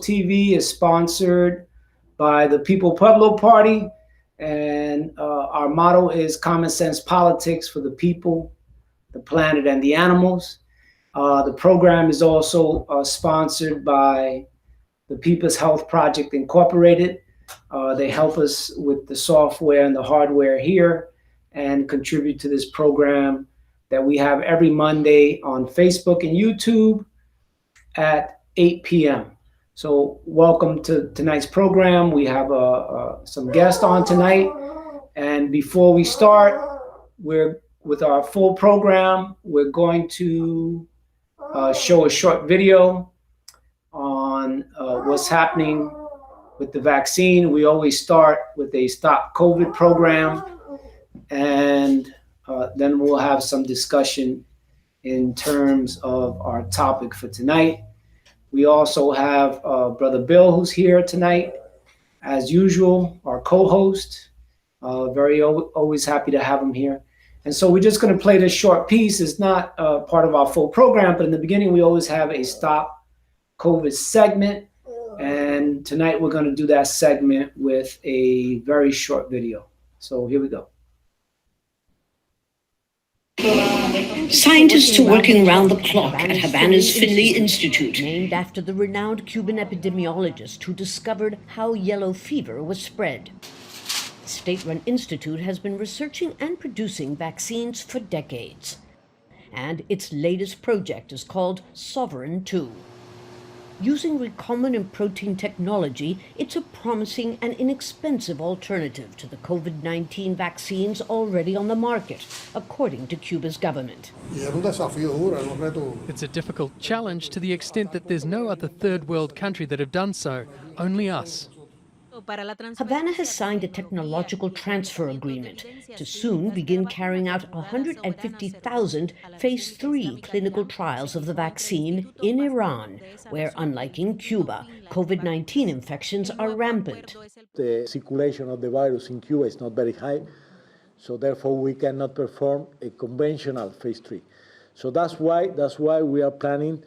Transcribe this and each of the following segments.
TV is sponsored by the People-Pueblo Party, and our motto is common sense politics for the people, the planet, and the animals. The program is also sponsored by the People's Health Project Incorporated. They help us with the software and the hardware here and contribute to this program that we have every Monday on Facebook and YouTube at 8 p.m. So welcome to tonight's program. We have some guests on tonight. And before we start, we're with our full program, we're going to show a short video on what's happening with the vaccine. We always start with a Stop COVID program, and then we'll have some discussion in terms of our topic for tonight. We also have Brother Bill, who's here tonight, as usual, our co-host. Always happy to have him here. And so we're just going to play this short piece. It's not part of our full program, but in the beginning, we always have a Stop COVID segment. And tonight, we're going to do that segment with a very short video. So here we go. Scientists are working around the clock at Havana's Finley Institute, named after the renowned Cuban epidemiologist who discovered how yellow fever was spread. The state-run institute has been researching and producing vaccines for decades. And its latest project is called Sovereign 2. Using recombinant protein technology, it's a promising and inexpensive alternative to the COVID-19 vaccines already on the market, according to Cuba's government. It's a difficult challenge to the extent that there's no other third world country that have done so, only us. Havana has signed a technological transfer agreement to soon begin carrying out 150,000 phase 3 clinical trials of the vaccine in Iran, where, unlike in Cuba, COVID-19 infections are rampant. The circulation of the virus in Cuba is not very high, so therefore we cannot perform a conventional phase 3. So that's why we are planning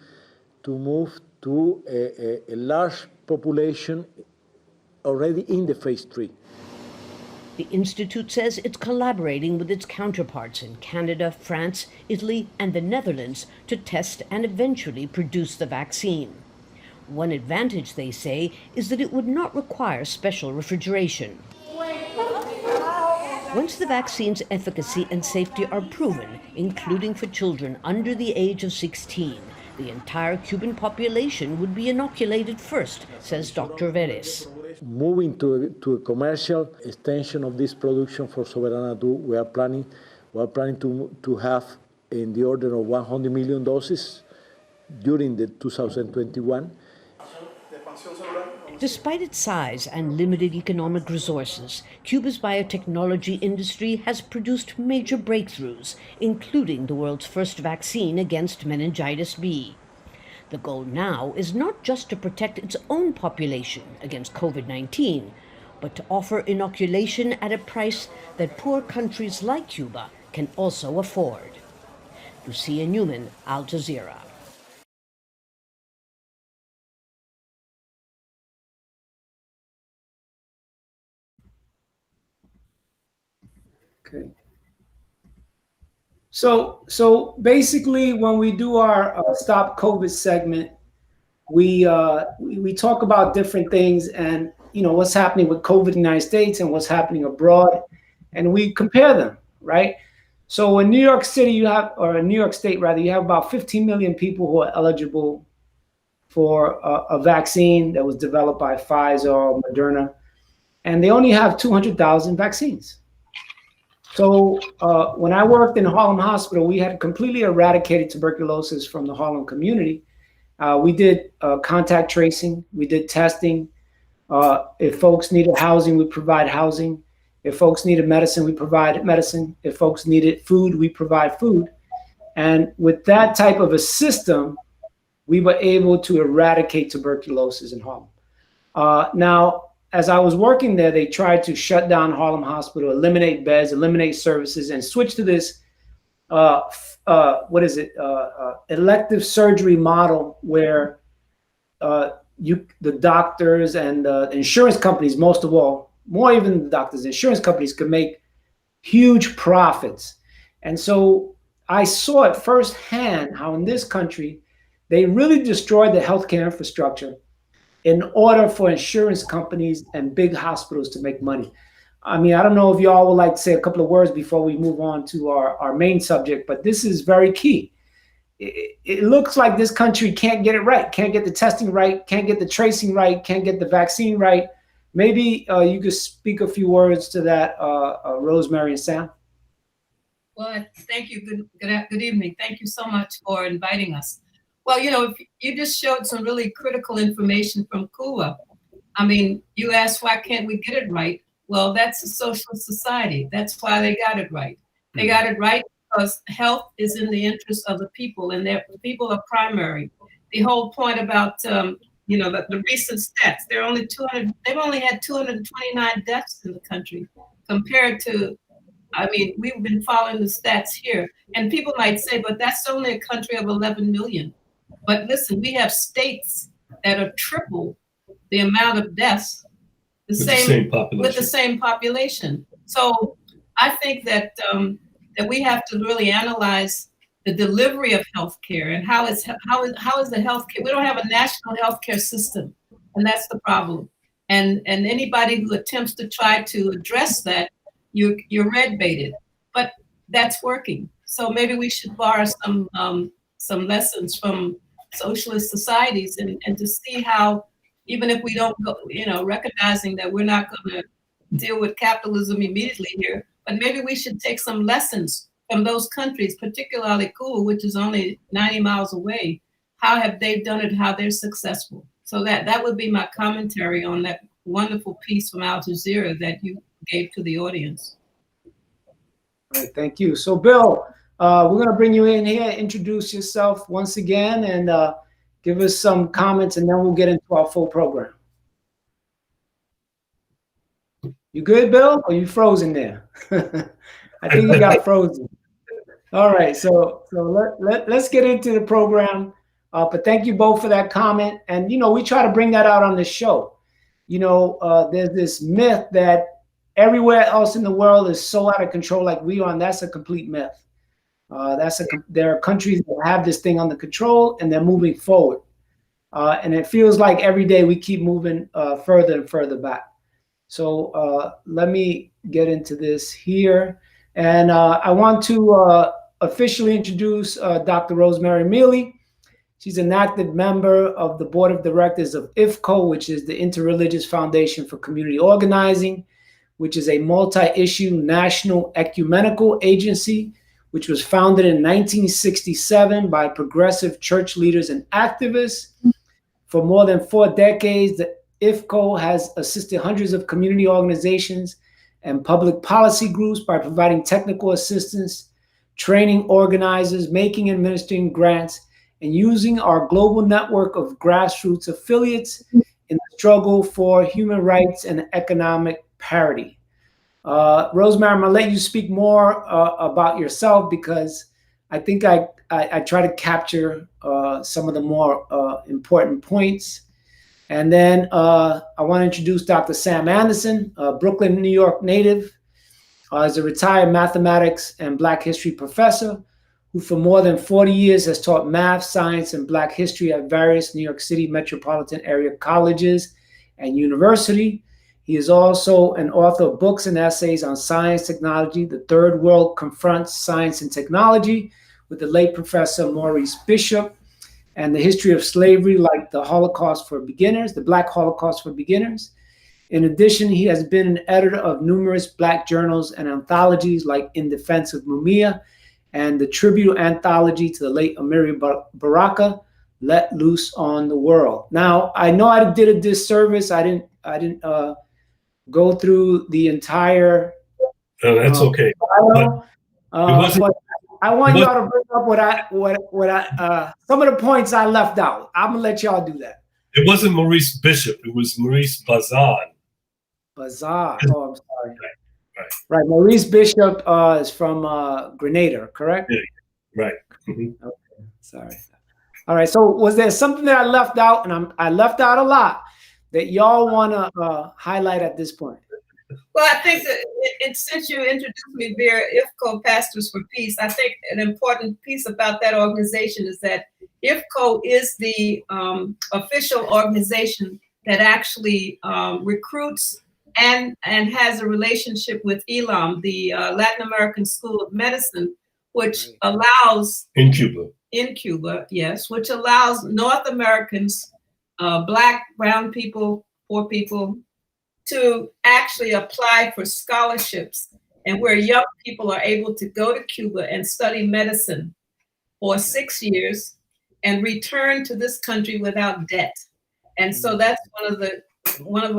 to move to a large population already in the phase 3. The Institute says it's collaborating with its counterparts in Canada, France, Italy, and the Netherlands to test and eventually produce the vaccine. One advantage, they say, is that it would not require special refrigeration. Once the vaccine's efficacy and safety are proven, including for children under the age of 16, the entire Cuban population would be inoculated first, says Dr. Veres. Moving to a commercial extension of this production for Soberana 2, we are planning to have in the order of 100 million doses during the 2021. Despite its size and limited economic resources, Cuba's biotechnology industry has produced major breakthroughs, including the world's first vaccine against meningitis B. The goal now is not just to protect its own population against COVID-19, but to offer inoculation at a price that poor countries like Cuba can also afford. Lucia Newman, Al Jazeera. Okay. So basically, when we do our Stop COVID segment, we talk about different things and what's happening with COVID in the United States and what's happening abroad, and we compare them, right? So in New York City, or in New York State rather, you have about 15 million people who are eligible for a vaccine that was developed by Pfizer or Moderna, and they only have 200,000 vaccines. So when I worked in Harlem Hospital, we had completely eradicated tuberculosis from the Harlem community. We did contact tracing, we did testing. If folks needed housing, we provide housing. If folks needed medicine, we provide medicine. If folks needed food, we provide food. And with that type of a system, we were able to eradicate tuberculosis in Harlem. Now, as I was working there, they tried to shut down Harlem Hospital, eliminate beds, eliminate services, and switch to this, elective surgery model where the doctors and the insurance companies, most of all, more even the doctors, insurance companies could make huge profits. And so I saw it firsthand how in this country, they really destroyed the healthcare infrastructure in order for insurance companies and big hospitals to make money. I mean, I don't know if y'all would like to say a couple of words before we move on to our main subject, but this is very key. It looks like this country can't get it right, can't get the testing right, can't get the tracing right, can't get the vaccine right. Maybe you could speak a few words to that, Rosemary and Sam. Well, thank you. Good evening. Thank you so much for inviting us. Well, if you just showed some really critical information from Cuba. I mean, you asked, why can't we get it right? Well, that's a socialist society. That's why they got it right. They got it right because health is in the interest of the people, and the people are primary. The whole point about, the recent stats, they've only had 229 deaths in the country compared to, I mean, we've been following the stats here, and people might say, but that's only a country of 11 million. But listen, we have states that are triple the amount of deaths with the same population. So I think that that we have to really analyze the delivery of healthcare and how is the healthcare. We don't have a national healthcare system, and that's the problem. And anybody who attempts to try to address that, you're red baited. But that's working. So maybe we should borrow some lessons from socialist societies and to see how, even if we don't go, recognizing that we're not going to deal with capitalism immediately here, but maybe we should take some lessons from those countries, particularly Cuba, which is only 90 miles away. How have they done it? How they're successful? So that would be my commentary on that wonderful piece from Al Jazeera that you gave to the audience. All right, thank you. So, Bill, we're going to bring you in here, introduce yourself once again, and give us some comments, and then we'll get into our full program. You good, Bill? Or you frozen there? I think you got frozen. All right, so let's get into the program. But thank you both for that comment. And, we try to bring that out on the show. There's this myth that everywhere else in the world is so out of control like we are, and that's a complete myth. There are countries that have this thing under control, and they're moving forward. And it feels like every day we keep moving further and further back. So let me get into this here. And I want to officially introduce Dr. Rosemary Mealy. She's an active member of the board of directors of IFCO, which is the Interreligious Foundation for Community Organizing, which is a multi-issue national ecumenical agency, which was founded in 1967 by progressive church leaders and activists. For more than 4 decades, the IFCO has assisted hundreds of community organizations and public policy groups by providing technical assistance, training organizers, making and administering grants, and using our global network of grassroots affiliates in the struggle for human rights and economic parity. Rosemary, I'm going to let you speak more about yourself, because I think I try to capture some of the more important points. And then I want to introduce Dr. Sam Anderson, a Brooklyn, New York native. Is a retired mathematics and Black history professor who for more than 40 years has taught math, science, and Black history at various New York City metropolitan area colleges and university. He is also an author of books and essays on science, technology, The Third World Confronts Science and Technology, with the late Professor Maurice Bishop, and the history of slavery, like the Holocaust for Beginners, the Black Holocaust for Beginners. In addition, he has been an editor of numerous Black journals and anthologies like In Defense of Mumia and the tribute anthology to the late Amiri Baraka, Let Loose on the World. Now, I know I did a disservice. I didn't go through the entire. No, that's okay. But I want y'all to bring up what I some of the points I left out. I'm gonna let y'all do that. It wasn't Maurice Bishop. It was Maurice Bazan. Bazan. Oh, I'm sorry. Right. Maurice Bishop is from Grenada, correct? Yeah, right. Mm-hmm. Okay. Sorry. All right. So was there something that I left out, and I left out a lot that y'all want to highlight at this point? Well, I think that since you introduced me there, IFCO Pastors for Peace, I think an important piece about that organization is that IFCO is the official organization that actually recruits and has a relationship with ELAM, the Latin American School of Medicine, which allows In Cuba. in Cuba, yes, which allows North Americans, Black, brown people, poor people, to actually apply for scholarships, and where young people are able to go to Cuba and study medicine for 6 years and return to this country without debt. And so that's one of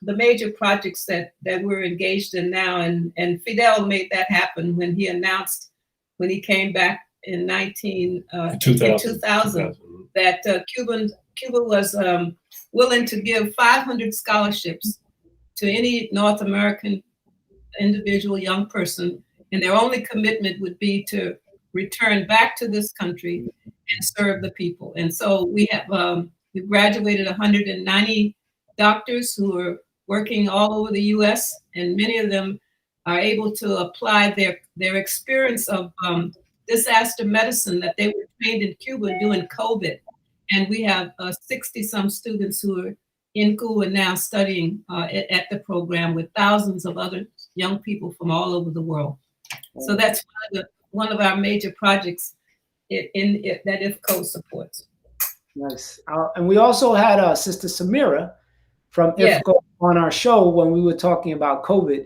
the major projects that we're engaged in now. And Fidel made that happen when he announced, when he came back in 2000 that Cuba was willing to give 500 scholarships to any North American individual young person, and their only commitment would be to return back to this country and serve the people. And so we have we've graduated 190 doctors who are working all over the U.S., and many of them are able to apply their experience of disaster medicine that they were trained in Cuba during COVID. And we have 60-some students who are in Cuba now studying at the program with thousands of other young people from all over the world. So that's one of our major projects that IFCO supports. Nice. And we also had Sister Samira from IFCO on our show when we were talking about COVID.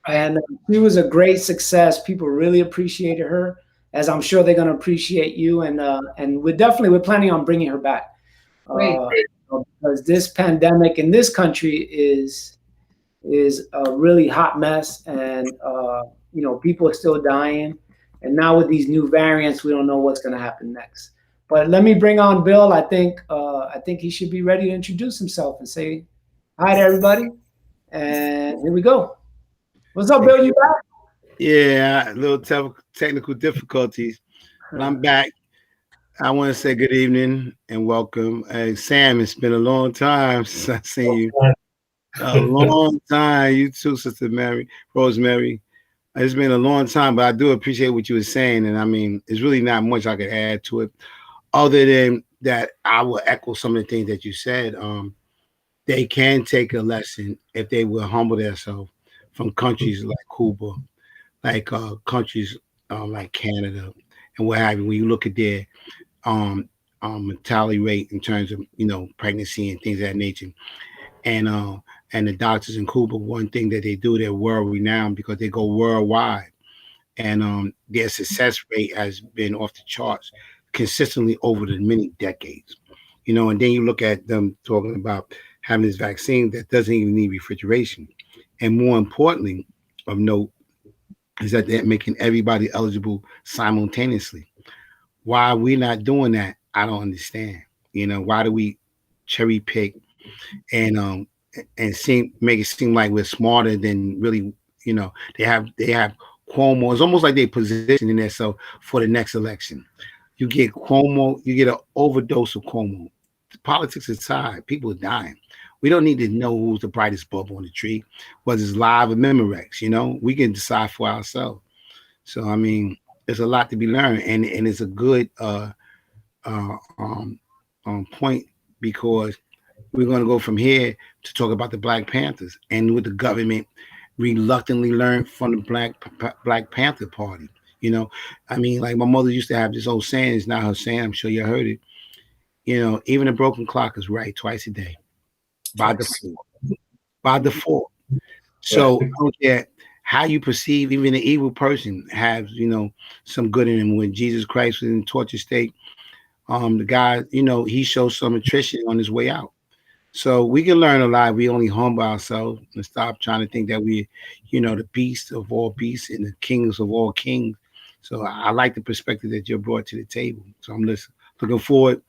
And she was a great success. People really appreciated her, as I'm sure they're going to appreciate you. And we're planning on bringing her back. Because this pandemic in this country is a really hot mess, and people are still dying, and now with these new variants, we don't know what's going to happen next. But let me bring on Bill. I think he should be ready to introduce himself and say hi to everybody. And here we go. What's up, Bill? You back? Yeah, a little technical difficulties, but I'm back. I want to say good evening and welcome. Hey, Sam, it's been a long time since I've seen you. A long time. You too, Sister Rosemary. It's been a long time, but I do appreciate what you were saying. And I mean, there's really not much I could add to it, other than that I will echo some of the things that you said. They can take a lesson if they will humble themselves from countries like Cuba, like countries like Canada and what have you. When you look at their mortality rate in terms of pregnancy and things of that nature, and the doctors in Cuba, one thing that they do, they're world renowned because they go worldwide, and their success rate has been off the charts consistently over the many decades. And then you look at them talking about having this vaccine that doesn't even need refrigeration, and more importantly, of note, is that they're making everybody eligible simultaneously. Why are we not doing that? I don't understand. Why do we cherry pick and make it seem like we're smarter than really? They have Cuomo. It's almost like they positioning themselves for the next election. You get Cuomo, you get an overdose of Cuomo. Politics aside, people are dying. We don't need to know who's the brightest bulb on the tree, whether it's live or Memorex. We can decide for ourselves. So I mean, there's a lot to be learned, and it's a good point, because we're going to go from here to talk about the Black Panthers and what the government reluctantly learned from the Black Panther Party. I mean, like my mother used to have this old saying. It's not her saying. I'm sure you heard it. Even a broken clock is right twice a day, by default. By default. So I don't care how you perceive. Even an evil person has, some good in him. When Jesus Christ was in the torture state, the guy, he showed some attrition on his way out. So we can learn a lot. We only humble ourselves and stop trying to think that we, the beast of all beasts and the kings of all kings. So I like the perspective that you brought to the table. So I'm looking forward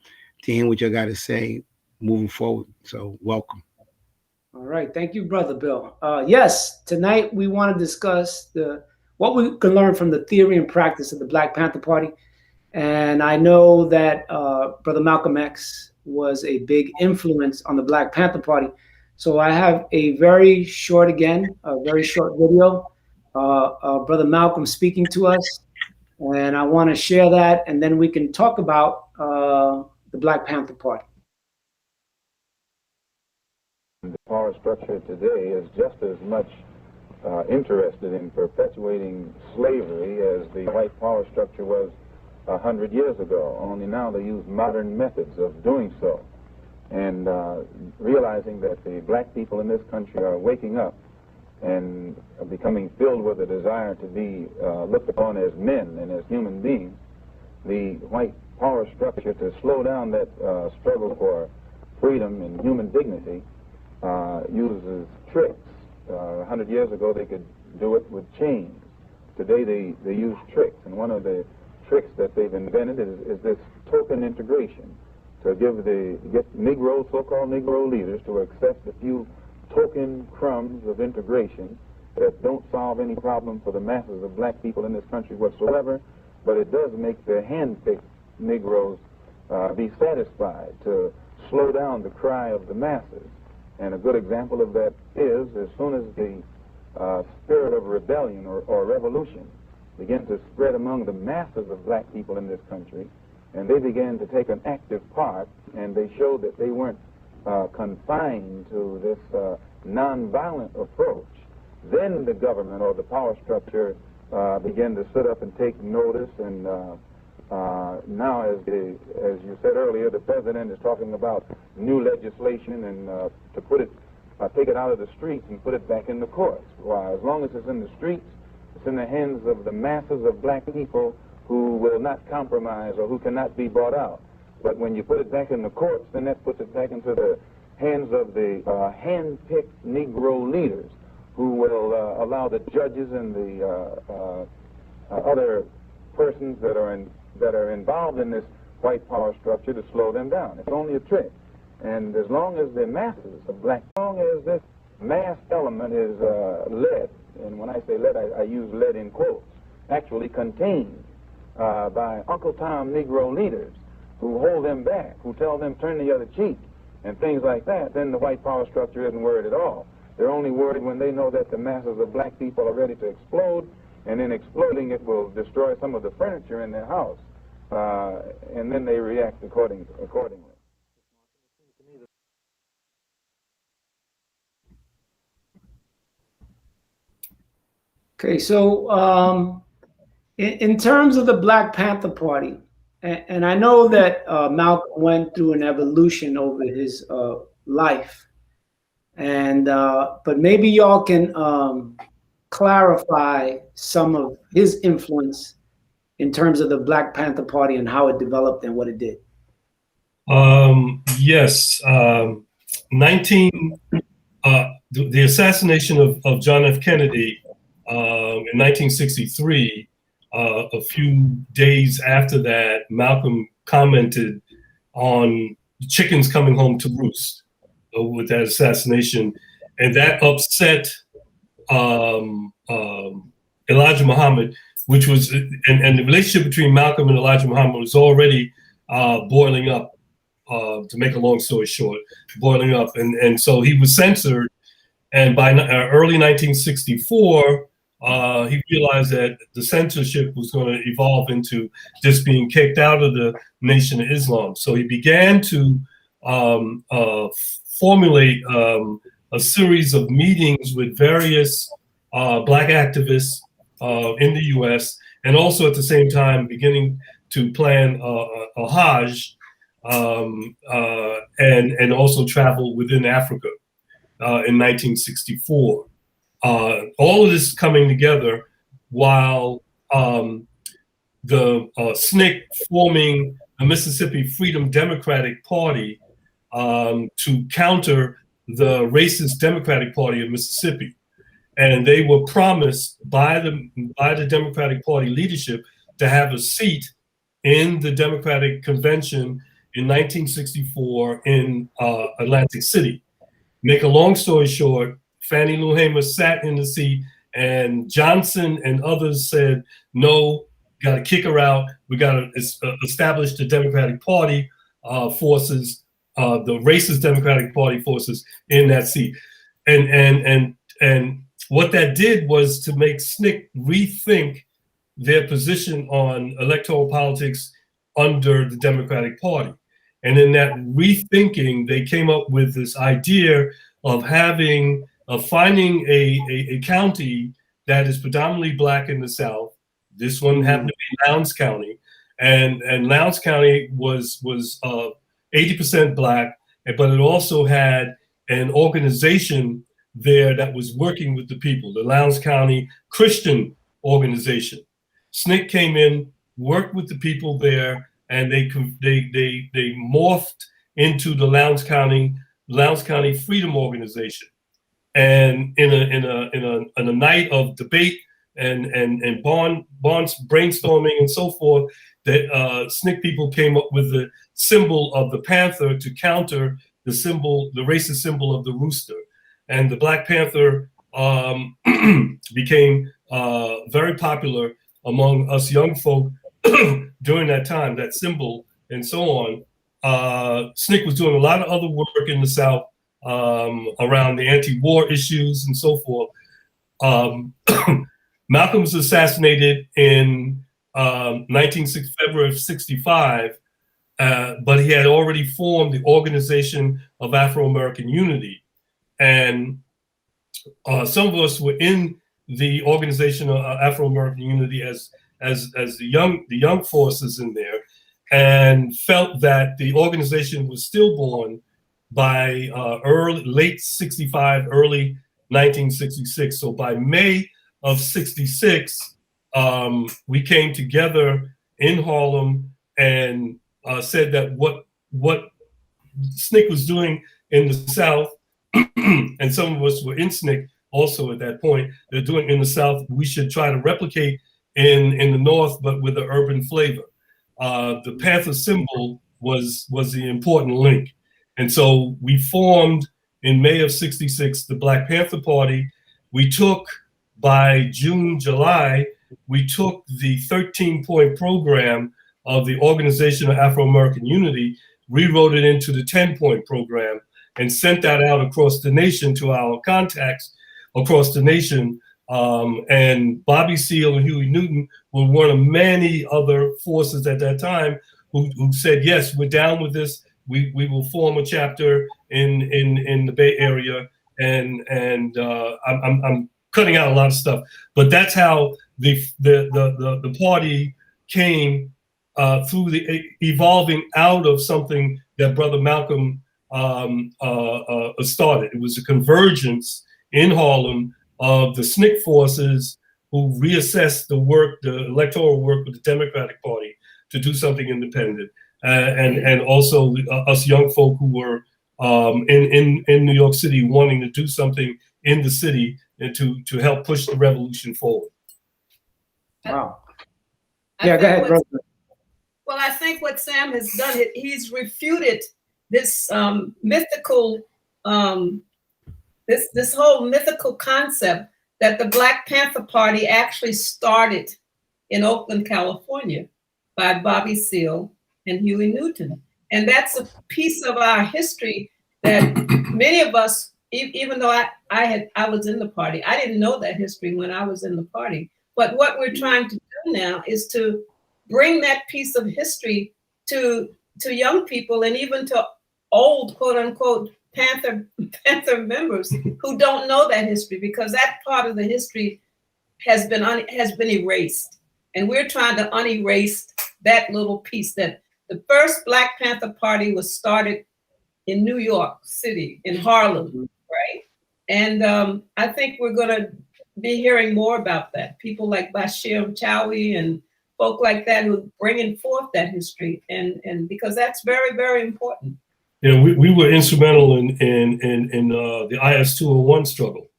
to hearing what you got to say moving forward. So welcome. All right. Thank you, Brother Bill. Yes, tonight we want to discuss what we can learn from the theory and practice of the Black Panther Party. And I know that Brother Malcolm X was a big influence on the Black Panther Party. So I have a very short video, Brother Malcolm speaking to us, and I want to share that, and then we can talk about the Black Panther Party. The power structure today is just as much interested in perpetuating slavery as the white power structure was 100 years ago, only now they use modern methods of doing so. And realizing that the black people in this country are waking up and becoming filled with a desire to be looked upon as men and as human beings, the white power structure, to slow down that struggle for freedom and human dignity, uses tricks. 100 years ago they could do it with chains. Today they use tricks, and one of the tricks that they've invented is this token integration, to get Negro, so-called Negro leaders to accept a few token crumbs of integration that don't solve any problem for the masses of black people in this country whatsoever, but it does make the hand-picked Negroes be satisfied, to slow down the cry of the masses. And a good example of that is, as soon as the spirit of rebellion or revolution began to spread among the masses of black people in this country, and they began to take an active part, and they showed that they weren't confined to this nonviolent approach, then the government or the power structure began to sit up and take notice. And now, as you said earlier, the president is talking about new legislation and to put it, take it out of the streets and put it back in the courts. Why, as long as it's in the streets, it's in the hands of the masses of black people who will not compromise or who cannot be bought out. But when you put it back in the courts, then that puts it back into the hands of the hand-picked Negro leaders, who will allow the judges and the other persons that are involved in this white power structure to slow them down. It's only a trick. And as long as the masses of black, as long as this mass element is led, and when I say led, I use led in quotes, actually contained by Uncle Tom Negro leaders who hold them back, who tell them turn the other cheek, and things like that, then the white power structure isn't worried at all. They're only worried when they know that the masses of black people are ready to explode, and in exploding it will destroy some of the furniture in their house, and then they react accordingly. Okay, so in terms of the Black Panther Party, and I know that Malcolm went through an evolution over his life, and but maybe y'all can clarify some of his influence in terms of the Black Panther Party and how it developed and what it did. Yes, the assassination of John F. Kennedy in 1963. A few days after that, Malcolm commented on chickens coming home to roost with that assassination, and that upset Elijah Muhammad, which was, and the relationship between Malcolm and Elijah Muhammad was already boiling up, to make a long story short, boiling up. And so he was censored, and by early 1964, he realized that the censorship was going to evolve into just being kicked out of the Nation of Islam. So he began to formulate a series of meetings with various black activists in the U.S., and also at the same time beginning to plan a Hajj and also travel within Africa in 1964. All of this coming together while the SNCC forming a Mississippi Freedom Democratic Party to counter the racist Democratic Party of Mississippi. And they were promised by the Democratic Party leadership to have a seat in the Democratic Convention in 1964 in Atlantic City. Make a long story short, Fannie Lou Hamer sat in the seat, and Johnson and others said, no, got to kick her out. We got to establish the Democratic Party forces, the racist Democratic Party forces in that seat. And what that did was to make SNCC rethink their position on electoral politics under the Democratic Party. And in that rethinking, they came up with this idea of finding a county that is predominantly Black in the South. This one happened to be Lowndes County, and Lowndes County was 80% Black, but it also had an organization there that was working with the people, the Lowndes County Christian organization. SNCC came in, worked with the people there, and they morphed into the Lowndes County Freedom Organization. And in a night of debate and brainstorming and so forth, that SNCC people came up with the symbol of the panther to counter the racist symbol of the rooster. And the Black Panther became very popular among us young folk during that time, that symbol and so on. SNCC was doing a lot of other work in the South around the anti-war issues and so forth. Malcolm was assassinated in February of 65, but he had already formed the Organization of Afro-American Unity. And some of us were in the Organization of Afro-American Unity as the young forces in there, and felt that the organization was stillborn by late 65, early 1966. So by May of 66, we came together in Harlem and said that what SNCC was doing in the South, and some of us were in SNCC also at that point, they're doing in the South, we should try to replicate in the North, but with an urban flavor. The Panther symbol was the important link. And so we formed in May of 66, the Black Panther Party. We took, by June, July, we took the 13-point program of the Organization of Afro-American Unity, rewrote it into the 10-point program, and sent that out across the nation to our contacts across the nation. And Bobby Seale and Huey Newton were one of many other forces at that time who said, yes, we're down with this. We will form a chapter in the Bay Area. And I'm cutting out a lot of stuff, but that's how the party came through the evolving out of something that Brother Malcolm started. It was a convergence in Harlem of the SNCC forces who reassessed the electoral work with the Democratic Party to do something independent, and also us young folk who were in New York City wanting to do something in the city and to help push the revolution forward. Wow. Yeah, go ahead, bro. Well, I think what Sam has done, he's refuted this mythical, this whole mythical concept that the Black Panther Party actually started in Oakland, California, by Bobby Seale and Huey Newton. And that's a piece of our history that many of us, even though I was in the party, I didn't know that history when I was in the party. But what we're trying to do now is to bring that piece of history to young people, and even to old, quote unquote, Panther members who don't know that history, because that part of the history has been erased. And we're trying to unerase that little piece, that the first Black Panther Party was started in New York City, in Harlem, right? And I think we're gonna be hearing more about that. People like Bashir Chowie and folk like that who are bringing forth that history, and because that's very, very important. You know, we were instrumental in the IS-201 struggle.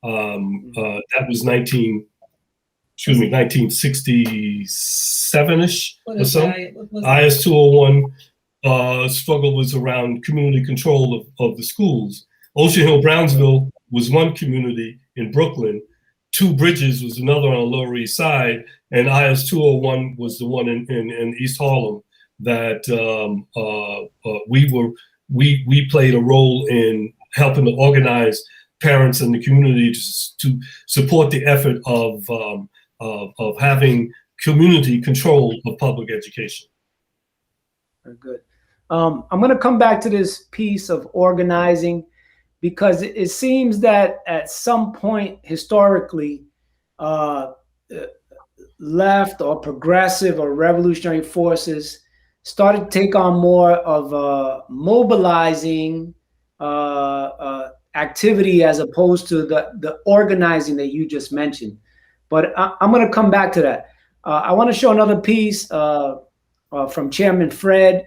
That was 1967-ish or so. IS-201 struggle was around community control of the schools. Ocean Hill-Brownsville was one community in Brooklyn. Two Bridges was another on the Lower East Side, and IS 201 was the one in East Harlem that we played a role in helping to organize parents in the community to support the effort of having community control of public education. Very good. I'm going to come back to this piece of organizing, because it seems that at some point historically, left or progressive or revolutionary forces started to take on more of a mobilizing activity as opposed to the organizing that you just mentioned. But I'm going to come back to that. I want to show another piece from Chairman Fred,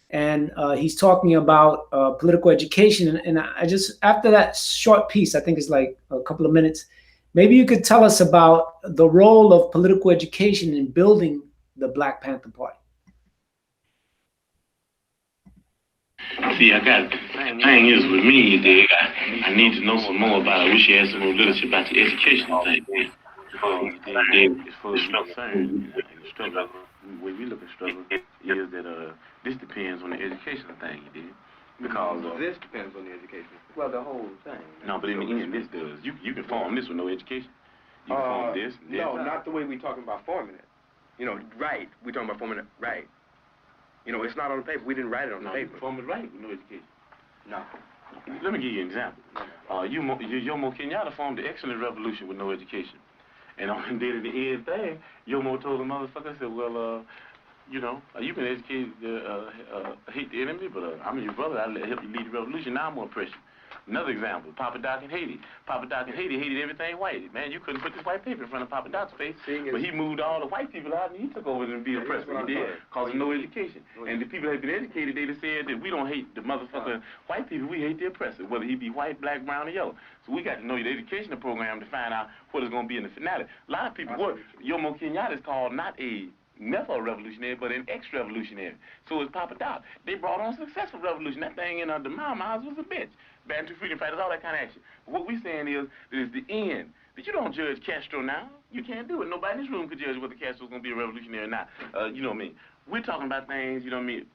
and he's talking about political education. And I just, after that short piece, I think it's like a couple of minutes, maybe you could tell us about the role of political education in building the Black Panther Party. See, I got, the thing is with me, you dig, I need to know some more about it. I wish you had some more literature about the educational thing. As far as you're concerned, the struggle, the way we look at struggle is that this depends on the educational thing, you dig? Because this depends on the education. Well, the whole thing. No, but in the end, this does. You can form this with no education. You can form this. No, not the way we're talking about forming it. You know, right? We're talking about forming it right. You know, it's not on the paper. We didn't write it on the paper. You form it right with no education. No. Let me give you an example. Jomo Kenyatta formed the excellent revolution with no education. And on the end thing, Jomo told the motherfucker, said, well, you know, you can educate, hate the enemy, but I'm your brother. I'll help you lead the revolution. Now I'm going to oppress you. Another example, Papa Doc in Haiti. Papa Doc in Haiti hated everything white. Man, you couldn't put this white paper in front of Papa Doc's face, but he moved all the white people out and he took over and be oppressed. He did, because of no education. And the people that had been educated, they just said that we don't hate the motherfucker white people, we hate the oppressor, whether he be white, black, brown, or yellow. So we got to know the educational program to find out what it's going to be in the finale. A lot of people, Jomo Kenyatta is called never a revolutionary, but an ex-revolutionary. So is Papa Doc. They brought on a successful revolution. That thing in the Mao's was a bitch. Bantu freedom fighters, all that kind of action. But what we're saying is that it's the end. That you don't judge Castro now. You can't do it. Nobody in this room could judge whether Castro's going to be a revolutionary or not. You know what I mean? We're talking about things, you know what I mean,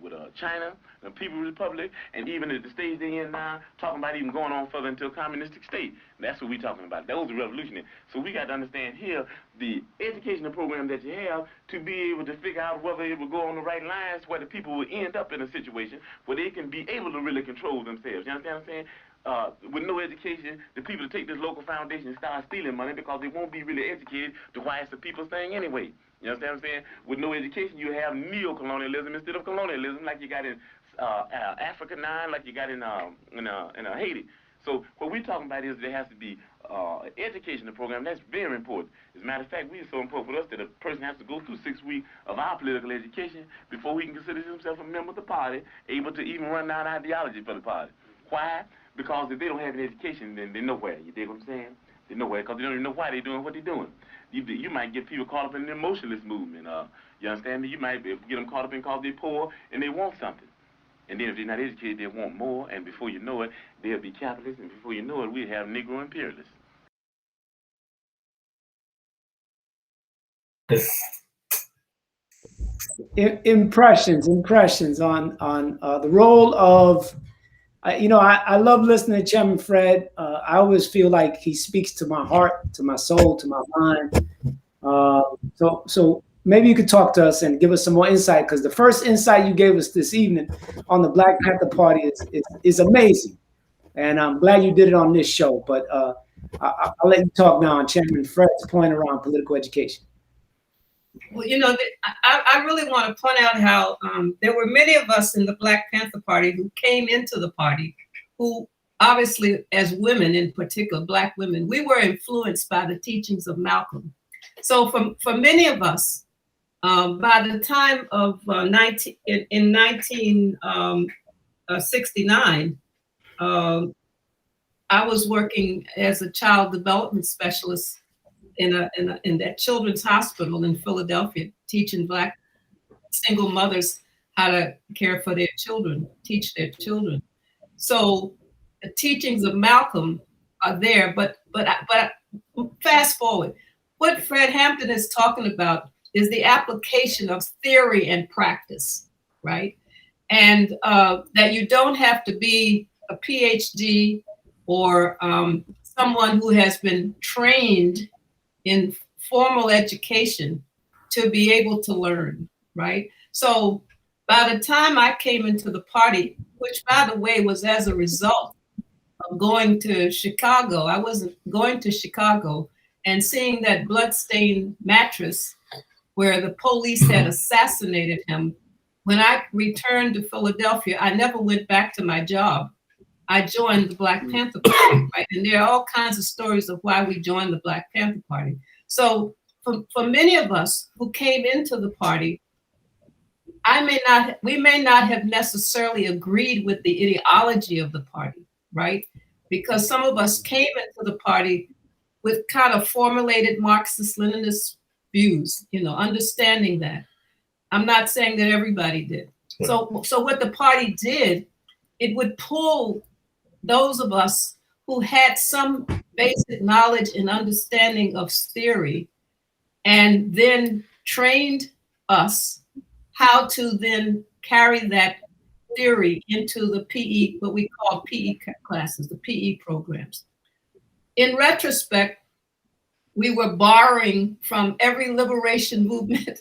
with China, the People's Republic, and even at the stage they're in now, talking about even going on further into a communistic state. That's what we're talking about. Those are revolutionary. So we got to understand here the educational program that you have to be able to figure out whether it will go on the right lines, where the people will end up in a situation where they can be able to really control themselves. You understand what I'm saying? With no education, the people that take this local foundation and start stealing money because they won't be really educated to why it's the people's thing anyway. You understand what I'm saying? With no education, you have neo-colonialism instead of colonialism, like you got in Africa 9, like you got in Haiti. So what we're talking about is there has to be educational program. That's very important. As a matter of fact, it's so important for us that a person has to go through 6 weeks of our political education before he can consider himself a member of the party, able to even run down ideology for the party. Why? Because if they don't have an education, then they're nowhere. You dig what I'm saying? They're nowhere because they don't even know why they're doing what they're doing. You might get people caught up in the emotionalist movement. You understand me? You might get them caught up in because they're poor and they want something. And then if they're not educated, they want more. And before you know it, they'll be capitalists. And before you know it, we have Negro imperialists. Impressions on the role of, I love listening to Chairman Fred. I always feel like he speaks to my heart, to my soul, to my mind. So maybe you could talk to us and give us some more insight, because the first insight you gave us this evening on the Black Panther Party is amazing. And I'm glad you did it on this show. But I'll let you talk now on Chairman Fred's point around political education. Well, I really want to point out how there were many of us in the Black Panther Party who came into the party who obviously, as women in particular, Black women, we were influenced by the teachings of Malcolm. So for many of us, by the time of 1969, I was working as a child development specialist in that children's hospital in Philadelphia, teaching Black single mothers how to care for their children, teach their children. So the teachings of Malcolm are there, but fast forward. What Fred Hampton is talking about is the application of theory and practice, right? And that you don't have to be a PhD or someone who has been trained in formal education to be able to learn, right? So by the time I came into the party, which by the way was as a result of going to Chicago, I wasn't going to Chicago and seeing that bloodstained mattress where the police had assassinated him. When I returned to Philadelphia, I never went back to my job. I joined the Black Panther Party, right? And there are all kinds of stories of why we joined the Black Panther Party. So for many of us who came into the party, we may not have necessarily agreed with the ideology of the party, right? Because some of us came into the party with kind of formulated Marxist-Leninist views, understanding that. I'm not saying that everybody did. So what the party did, it would pull those of us who had some basic knowledge and understanding of theory, and then trained us how to then carry that theory into the PE, what we call PE classes, the PE programs. In retrospect, we were borrowing from every liberation movement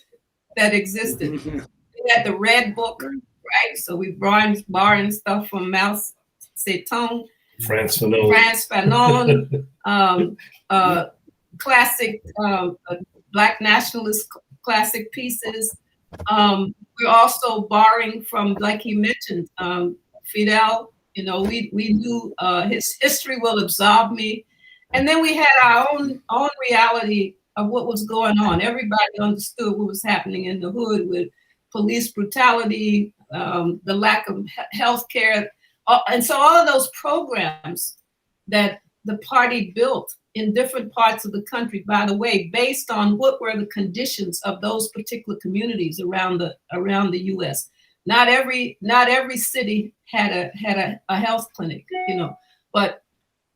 that existed. We had the Red Book, right? So we borrowing stuff from Mao Zedong, Frantz Fanon, classic Black nationalist classic pieces. We're also borrowing from, like he mentioned, Fidel. We knew his history will absolve me. And then we had our own reality of what was going on. Everybody understood what was happening in the hood with police brutality, the lack of health care. And so all of those programs that the party built in different parts of the country, by the way, based on what were the conditions of those particular communities around the U.S. Not every city had a health clinic, but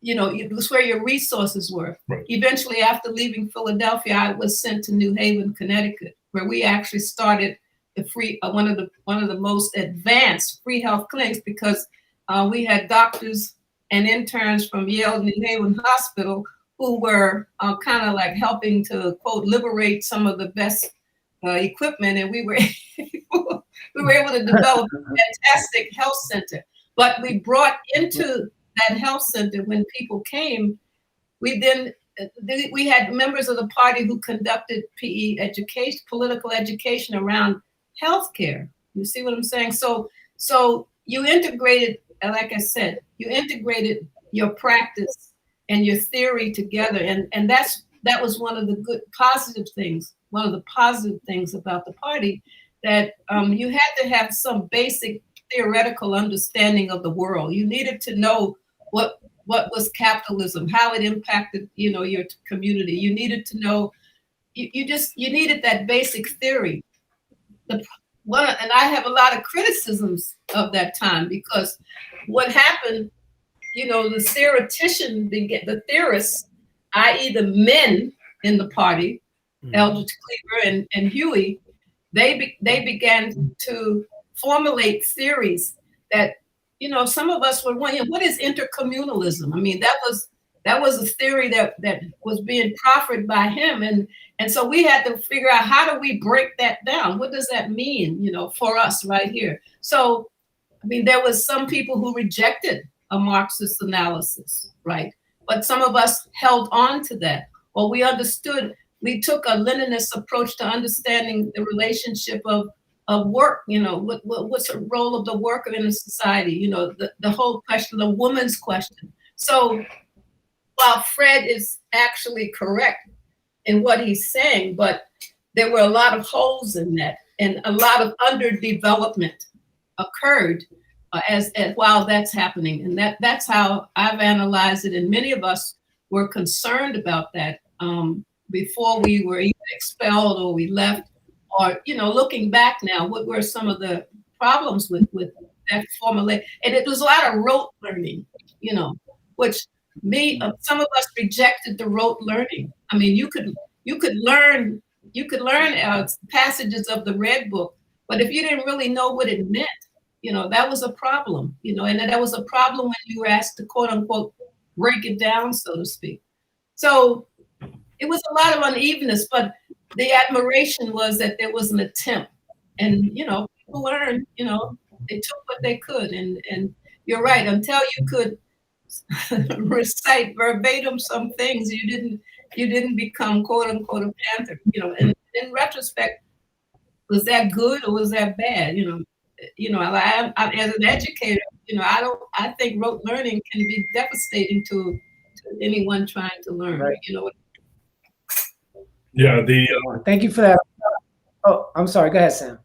it was where your resources were. Right. Eventually, after leaving Philadelphia, I was sent to New Haven, Connecticut, where we actually started the free one of the most advanced free health clinics, because we had doctors and interns from Yale New Haven Hospital who were kind of like helping to, quote, liberate some of the best equipment, and we were able to develop a fantastic health center. But we brought into that health center, when people came, we had members of the party who conducted PE education, political education around healthcare. You see what I'm saying? So you integrated, like I said, you integrated your practice and your theory together, and that was one of the positive things about the party, that you had to have some basic theoretical understanding of the world. You needed to know what was capitalism, how it impacted your community. You needed to know, you needed that basic theory. And I have a lot of criticisms of that time, because what happened, the theorists, i.e. the men in the party, Eldridge Cleaver and Huey, they began to formulate theories that, some of us were wondering, what is intercommunalism? I mean, that was a theory that was being proffered by him. And so we had to figure out, how do we break that down? What does that mean, for us right here? So, I mean, there was some people who rejected a Marxist analysis, right? But some of us held on to that, or we took a Leninist approach to understanding the relationship of work, what's the role of the worker in a society, the whole question, the woman's question. So while Fred is actually correct in what he's saying, but there were a lot of holes in that, and a lot of underdevelopment occurred as while that's happening. And that's how I've analyzed it. And many of us were concerned about that before we were either expelled or we left. Or, looking back now, what were some of the problems with that formula? And it was a lot of rote learning, which Some of us rejected the rote learning. I mean, you could learn passages of the Red Book, but if you didn't really know what it meant, that was a problem. And that was a problem when you were asked to quote unquote break it down, so to speak. So it was a lot of unevenness, but the admiration was that there was an attempt, and people learned. They took what they could, and you're right. Until you could recite verbatim some things, you didn't become quote unquote a Panther. And in retrospect, was that good or was that bad? I, as an educator, I think rote learning can be devastating to anyone trying to learn. Right. Yeah. Thank you for that. Oh, I'm sorry. Go ahead, Sam.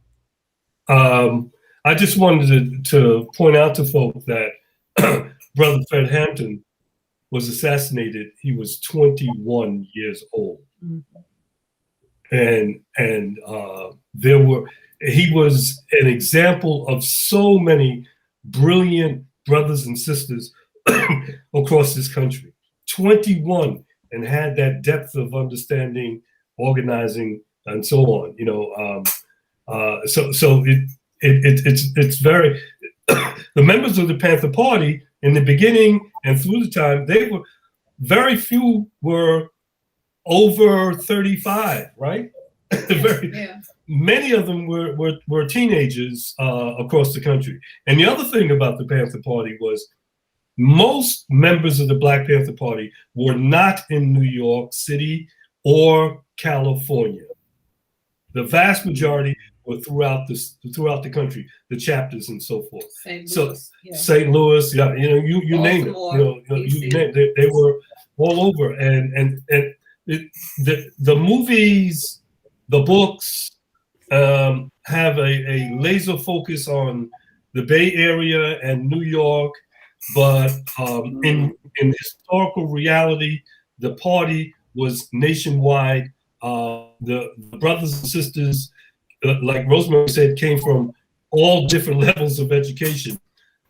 I just wanted to point out to folks that Brother Fred Hampton was assassinated. He was 21 years old, and he was an example of so many brilliant brothers and sisters across this country. 21, and had that depth of understanding, organizing, and so on. So it's very the members of the Panther Party in the beginning and through the time, they were very few were over 35, right? Many of them were teenagers across the country. And the other thing about the Panther Party was most members of the Black Panther Party were not in New York City or California. The vast majority were throughout the country, the chapters and so forth. St. Louis, yeah, you name it. They were all over, and the movies, the books have a laser focus on the Bay Area and New York, but in historical reality, the party was nationwide. The brothers and sisters, like Rosemary said, came from all different levels of education.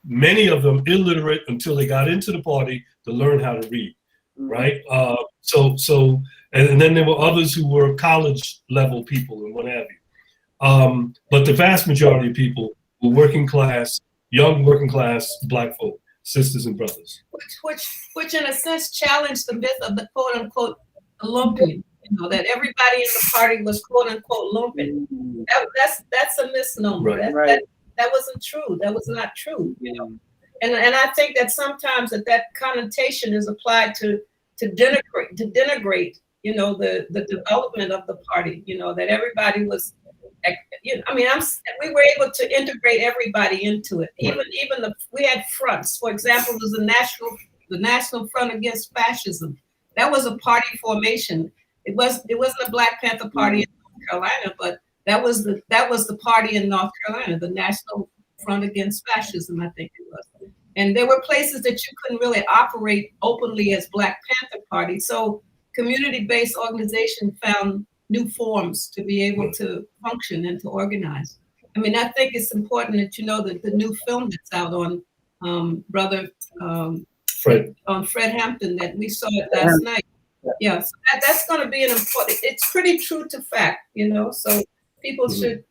Many of them illiterate until they got into the party to learn how to read, right? And then there were others who were college level people and what have you. But the vast majority of people were working class, young working class Black folk, sisters and brothers. Which in a sense challenged the myth of the quote unquote lumpen. That everybody in the party was quote unquote lumpen. That's a misnomer. Right. That wasn't true. That was not true. And I think that sometimes that connotation is applied to denigrate the development of the party. That everybody was. We were able to integrate everybody into it. Even we had fronts. For example, there was the National Front Against Fascism. That was a party formation. It wasn't a Black Panther Party in North Carolina, but that was the party in North Carolina, the National Front Against Fascism, I think it was. And there were places that you couldn't really operate openly as Black Panther Party. So community-based organization found new forms to be able to function and to organize. I think it's important that that the new film that's out on Fred Hampton, that we saw it last night. Yeah, so that's going to be an important. It's pretty true to fact, So people should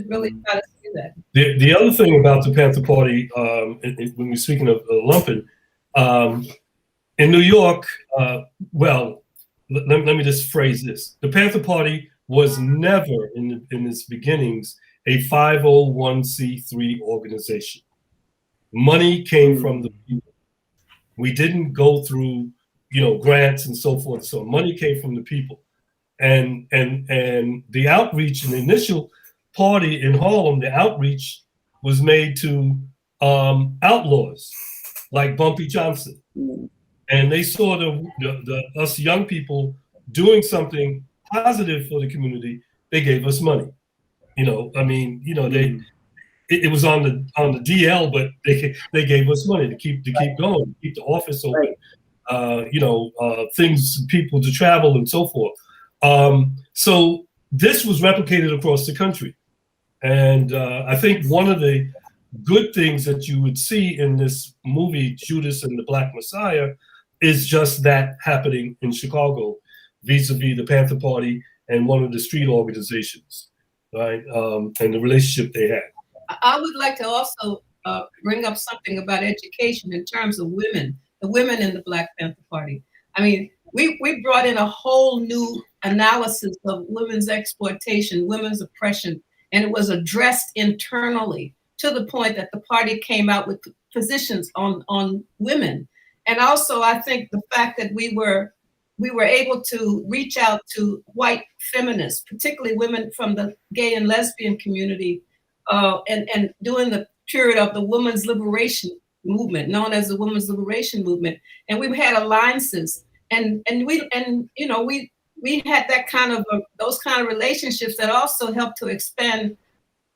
really try to see that. The other thing about the Panther Party, when we're speaking of lumpen, in New York, let me just phrase this: the Panther Party was never in its beginnings a 501c3 organization. Money came from the people. We didn't go through grants and so forth. So money came from the people, and the outreach in the initial party in Harlem, the outreach was made to outlaws like Bumpy Johnson, and they saw the us young people doing something positive for the community. They gave us money. It was on the DL, but they gave us money to keep going, keep the office open. Right. Things, people to travel and so forth. So this was replicated across the country. And I think one of the good things that you would see in this movie, Judas and the Black Messiah, is just that happening in Chicago, vis-a-vis the Panther Party and one of the street organizations, right? And the relationship they had. I would like to also bring up something about education in terms of women, the women in the Black Panther Party. I mean, we brought in a whole new analysis of women's exploitation, women's oppression, and it was addressed internally to the point that the party came out with positions on women. And also, I think the fact that we were able to reach out to white feminists, particularly women from the gay and lesbian community, and during the period of the women's liberation movement, known as the women's liberation movement, and we had alliances, and we had that kind of those kind of relationships that also helped to expand,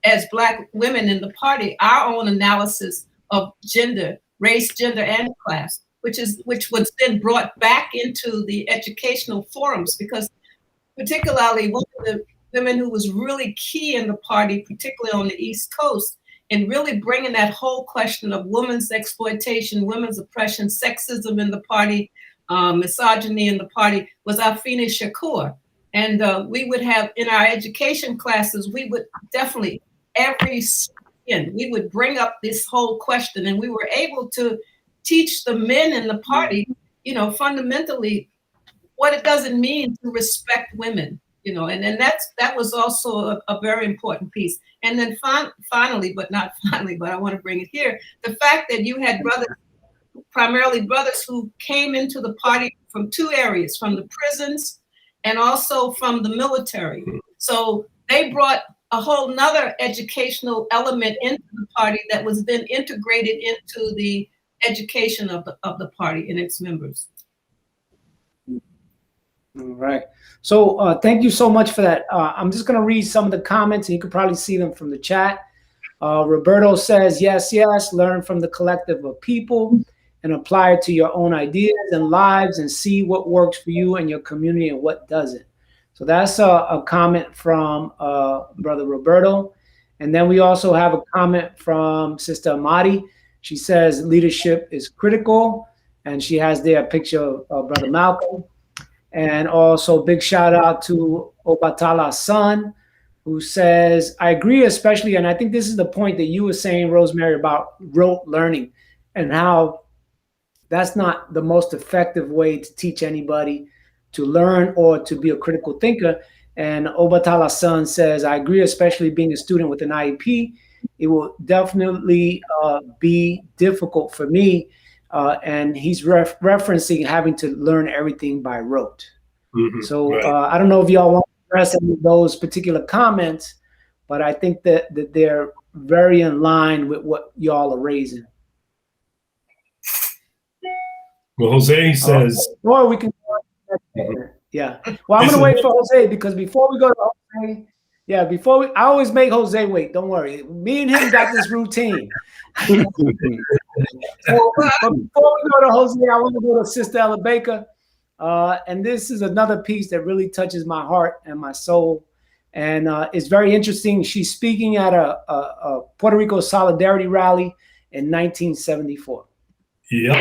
as Black women in the party, our own analysis of gender, race, gender, and class, which was then brought back into the educational forums, because particularly one of the women who was really key in the party, particularly on the East Coast, in really bringing that whole question of women's exploitation, women's oppression, sexism in the party, misogyny in the party, was Afeni Shakur. And we would have, in our education classes, we would definitely, we would bring up this whole question, and we were able to teach the men in the party, fundamentally what it doesn't mean to respect women, and that was also a very important piece. And then finally, but not finally, but I want to bring it here, the fact that you had brothers, primarily brothers, who came into the party from two areas, from the prisons and also from the military. So they brought a whole nother educational element into the party that was then integrated into the education of the party and its members. All right. So thank you so much for that. I'm just going to read some of the comments, and you can probably see them from the chat. Roberto says, yes, learn from the collective of people and apply it to your own ideas and lives and see what works for you and your community and what doesn't. So that's a comment from Brother Roberto. And then we also have a comment from Sister Amadi. She says leadership is critical, and she has there a picture of Brother Malcolm. And also big shout out to Obatala's son, who says, I agree, especially, and I think this is the point that you were saying, Rosemary, about rote learning and how that's not the most effective way to teach anybody to learn or to be a critical thinker. And Obatala's son says, I agree, especially being a student with an IEP, it will definitely be difficult for me. And he's referencing having to learn everything by rote. Mm-hmm. So right. I don't know if y'all want to address any of those particular comments, but I think that they're very in line with what y'all are raising. Well, Jose says... or we can... Yeah. Well, I'm going to wait for Jose, because before we go to Jose... Yeah, I always make Jose wait. Don't worry. Me and him got this routine. But before we go to Jose, I want to go to Sister Ella Baker. And this is another piece that really touches my heart and my soul. And it's very interesting. She's speaking at a Puerto Rico Solidarity rally in 1974. Yep.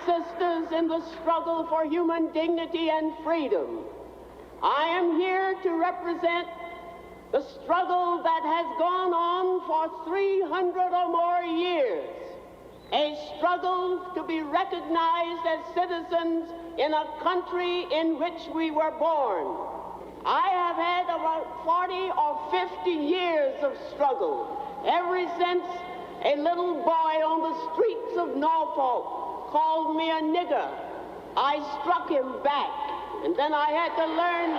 Sisters in the struggle for human dignity and freedom, I am here to represent the struggle that has gone on for 300 or more years, a struggle to be recognized as citizens in a country in which we were born. I have had about 40 or 50 years of struggle, ever since a little boy on the streets of Norfolk called me a nigger. I struck him back, and then I had to learn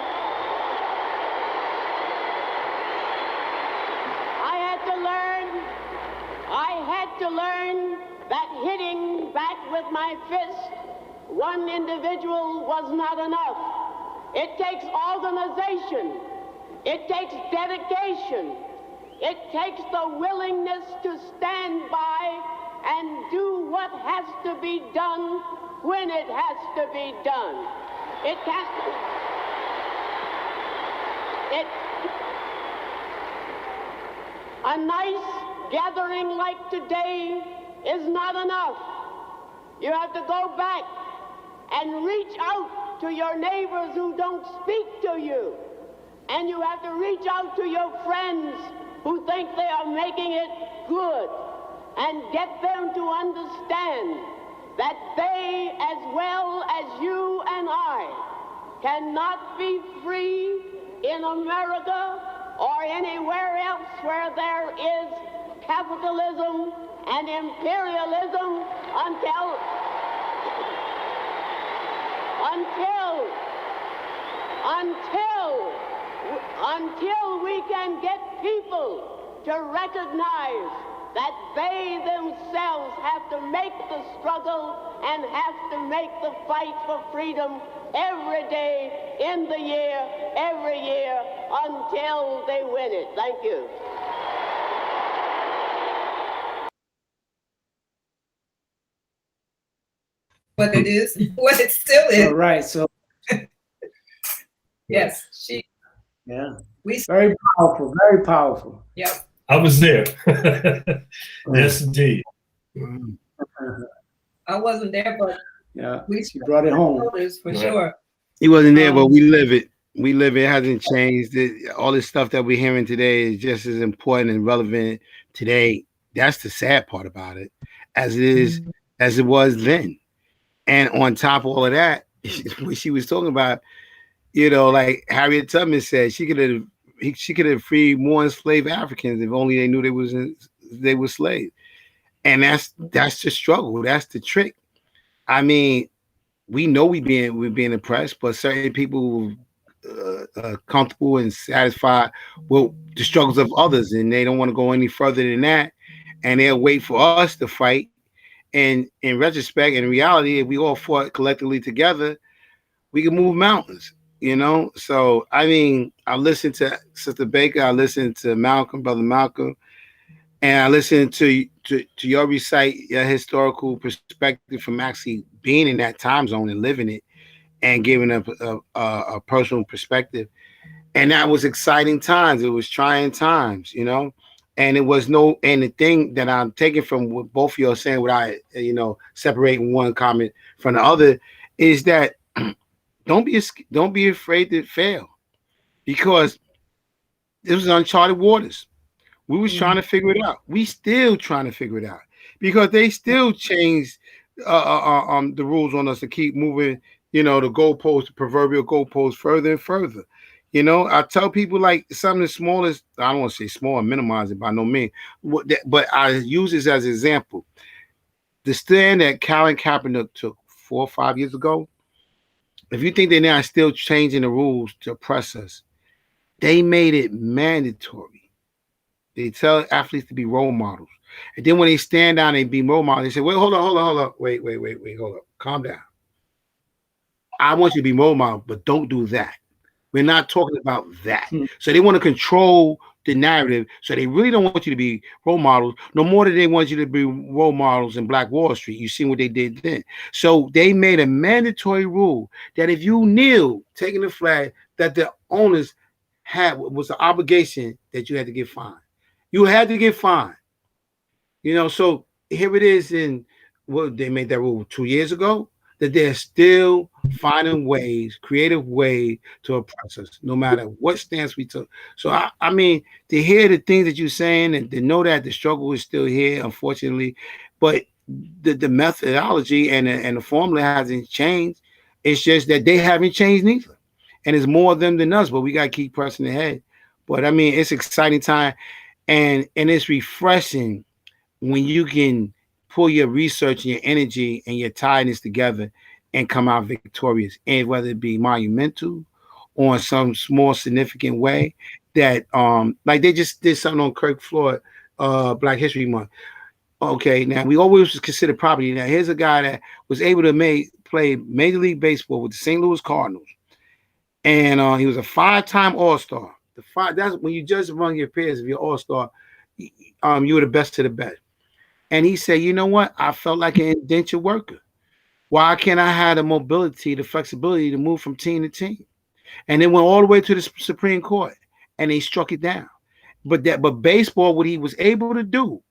that hitting back with my fist one individual was not enough. It takes organization. It takes dedication. It takes the willingness to stand by and do what has to be done when it has to be done. A nice gathering like today is not enough. You have to go back and reach out to your neighbors who don't speak to you. And you have to reach out to your friends who think they are making it good and get them to understand that they, as well as you and I, cannot be free in America or anywhere else where there is capitalism and imperialism until we can get people to recognize that they themselves have to make the struggle and have to make the fight for freedom every day in the year, every year, until they win it. Thank you. What it is, what it still is. All right, so yes, she. Yeah, very powerful, very powerful. Yeah, I was there. Yes, indeed. I wasn't there, but yeah, she brought it home for sure. He wasn't there, but we live it. We live it. It hasn't changed. All this stuff that we're hearing today is just as important and relevant today. That's the sad part about it, as it is, as it was then. And on top of all of that, what she was talking about, you know, like Harriet Tubman said, she could have freed more enslaved Africans if only they knew they were slaves. And that's the struggle. That's the trick. I mean, we know we're being oppressed, but certain people comfortable and satisfied with the struggles of others, and they don't want to go any further than that, and they'll wait for us to fight. And in retrospect, in reality, if we all fought collectively together, we can move mountains, you know? So, I mean, I listened to Sister Baker, I listened to Malcolm, Brother Malcolm, and I listened to your recite your historical perspective from actually being in that time zone and living it and giving a personal perspective. And that was exciting times. It was trying times, you know? And it was and the thing that I'm taking from what both of you are saying, what I, separating one comment from the other, is that don't be afraid to fail, because it was uncharted waters. We was trying to figure it out. We still trying to figure it out, because they still changed the rules on us to keep moving, the goalpost, the proverbial goalpost, further and further. I tell people, like, something as small as, I don't want to say small and minimize it by no means, but I use this as an example. The stand that Colin Kaepernick took 4 or 5 years ago, if you think they're now still changing the rules to oppress us, they made it mandatory. They tell athletes to be role models. And then when they stand down and be role models, they say, wait, hold on. Wait, hold up. Calm down. I want you to be role model, but don't do that. We're not talking about that. So they want to control the narrative. So they really don't want you to be role models, no more than they want you to be role models in Black Wall Street. You seen what they did then. So they made a mandatory rule that if you kneel taking the flag, that the owners was the obligation that you had to get fined. You had to get fined. So here it is they made that rule 2 years ago, that they're still finding ways, creative ways to oppress us, no matter what stance we took. So, I mean, to hear the things that you're saying and to know that the struggle is still here, unfortunately, but the methodology and the formula hasn't changed. It's just that they haven't changed neither. And it's more of them than us, but we got to keep pressing ahead. But, I mean, it's exciting time, and it's refreshing when you can pull your research and your energy and your tiredness together and come out victorious, and whether it be monumental or in some small significant way, that like they just did something on Kirk Floyd, Black History Month. Okay, now we always consider property. Now here's a guy that was able to play Major League Baseball with the St. Louis Cardinals, and he was a 5-time All-Star. That's when you judge among your peers, if you're All-Star, you were the best of the best. And he said, you know what? I felt like an indentured worker. Why can't I have the mobility, the flexibility to move from team to team? And then went all the way to the Supreme Court, and they struck it down. But baseball, what he was able to do,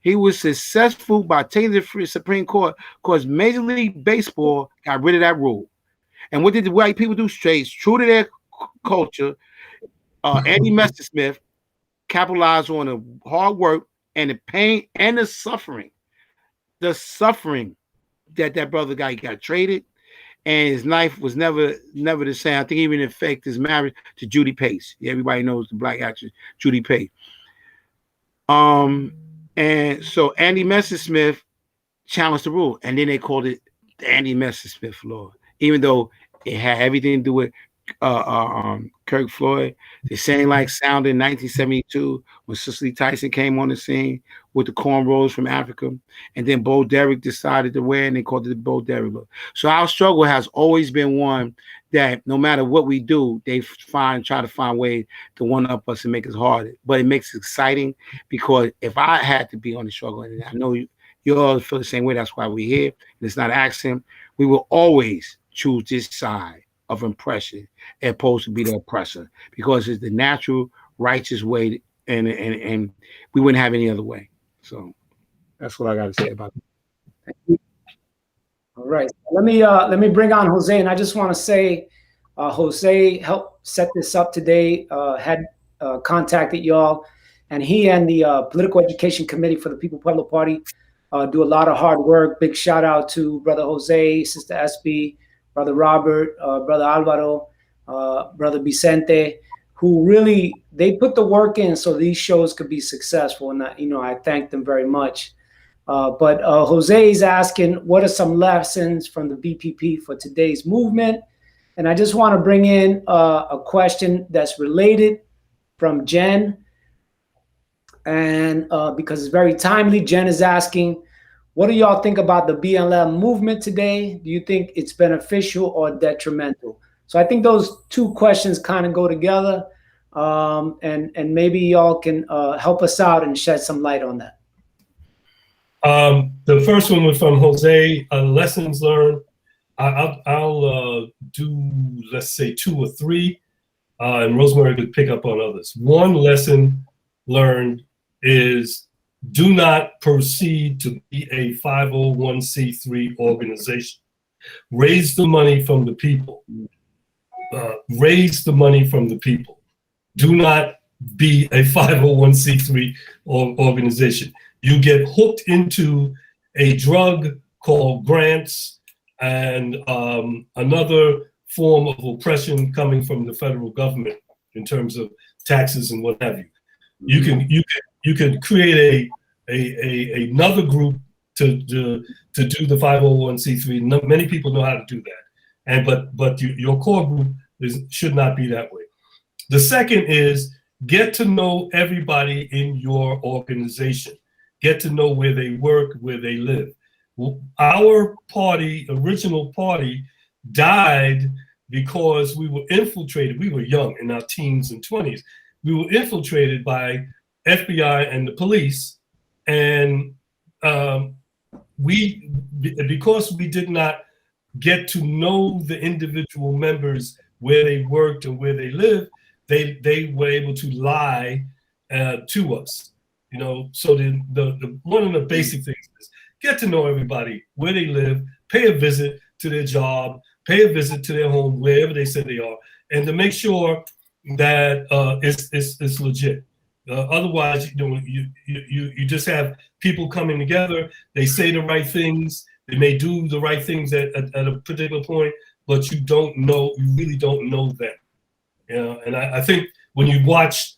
he was successful by taking the Supreme Court because Major League Baseball got rid of that rule. And what did the white people do? Straight true to their culture. Andy Messersmith capitalized on the hard work and the pain and the suffering. The suffering that brother got traded, and his life was never the same. I think even affected his marriage to Judy Pace. Everybody knows the black actress Judy Pace. And so Andy Messersmith challenged the rule, and then they called it the Andy Messersmith law, even though it had everything to do with Kirk Floyd. The same like sound in 1972 when Cicely Tyson came on the scene with the cornrows from Africa, and then Bo Derek decided to wear, and they called it the Bo Derek look. So our struggle has always been one that no matter what we do, they try to find ways to one up us and make us harder. But it makes it exciting because if I had to be on the struggle, and I know you all feel the same way, that's why we're here. And it's not an accident. We will always choose this side of oppression as opposed to be the oppressor because it's the natural, righteous way, and we wouldn't have any other way. So that's what I got to say about it. All right, let me bring on Jose, and I just want to say, Jose helped set this up today. Had contacted y'all, and he and the Political Education Committee for the People-Pueblo Party do a lot of hard work. Big shout out to Brother Jose, Sister SB, Brother Robert, Brother Alvaro, Brother Vicente, who really, they put the work in so these shows could be successful. And I thank them very much. But Jose is asking, what are some lessons from the BPP for today's movement? And I just want to bring in a question that's related from Jen. And because it's very timely, Jen is asking, what do y'all think about the BLM movement today? Do you think it's beneficial or detrimental? So I think those two questions kind of go together, and maybe y'all can help us out and shed some light on that. The first one was from Jose, lessons learned. I'll do, let's say, 2 or 3, and Rosemary could pick up on others. One lesson learned is do not proceed to be a 501c3 organization. Raise the money from the people. Raise the money from the people. Do not be a 501c3 organization. You get hooked into a drug called grants and another form of oppression coming from the federal government in terms of taxes and what have you. You can create another group to do the 501c3. Many people know how to do that, but your core group should not be that way. The second is get to know everybody in your organization. Get to know where they work, where they live. Our party, original party, died because we were infiltrated. We were young, in our teens and 20s. We were infiltrated by FBI and the police, and because we did not get to know the individual members where they worked and where they lived, they were able to lie to us. So the one of the basic things is get to know everybody where they live, pay a visit to their job, pay a visit to their home, wherever they say they are, and to make sure that it's legit. Otherwise, you just have people coming together. They say the right things. They may do the right things at a particular point, but you really don't know them. And I think when you watch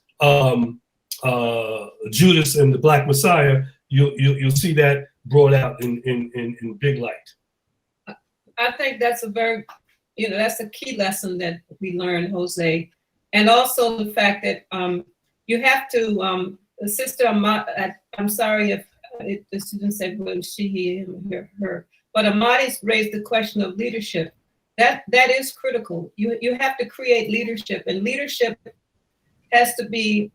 Judas and the Black Messiah, you'll see that brought out in big light. I think that's that's a key lesson that we learned, Jose, and also the fact that you have to, Sister I'm sorry if the student said well, she, he, him, her, but Amadi's raised the question of leadership. That is critical. You have to create leadership, and leadership has to be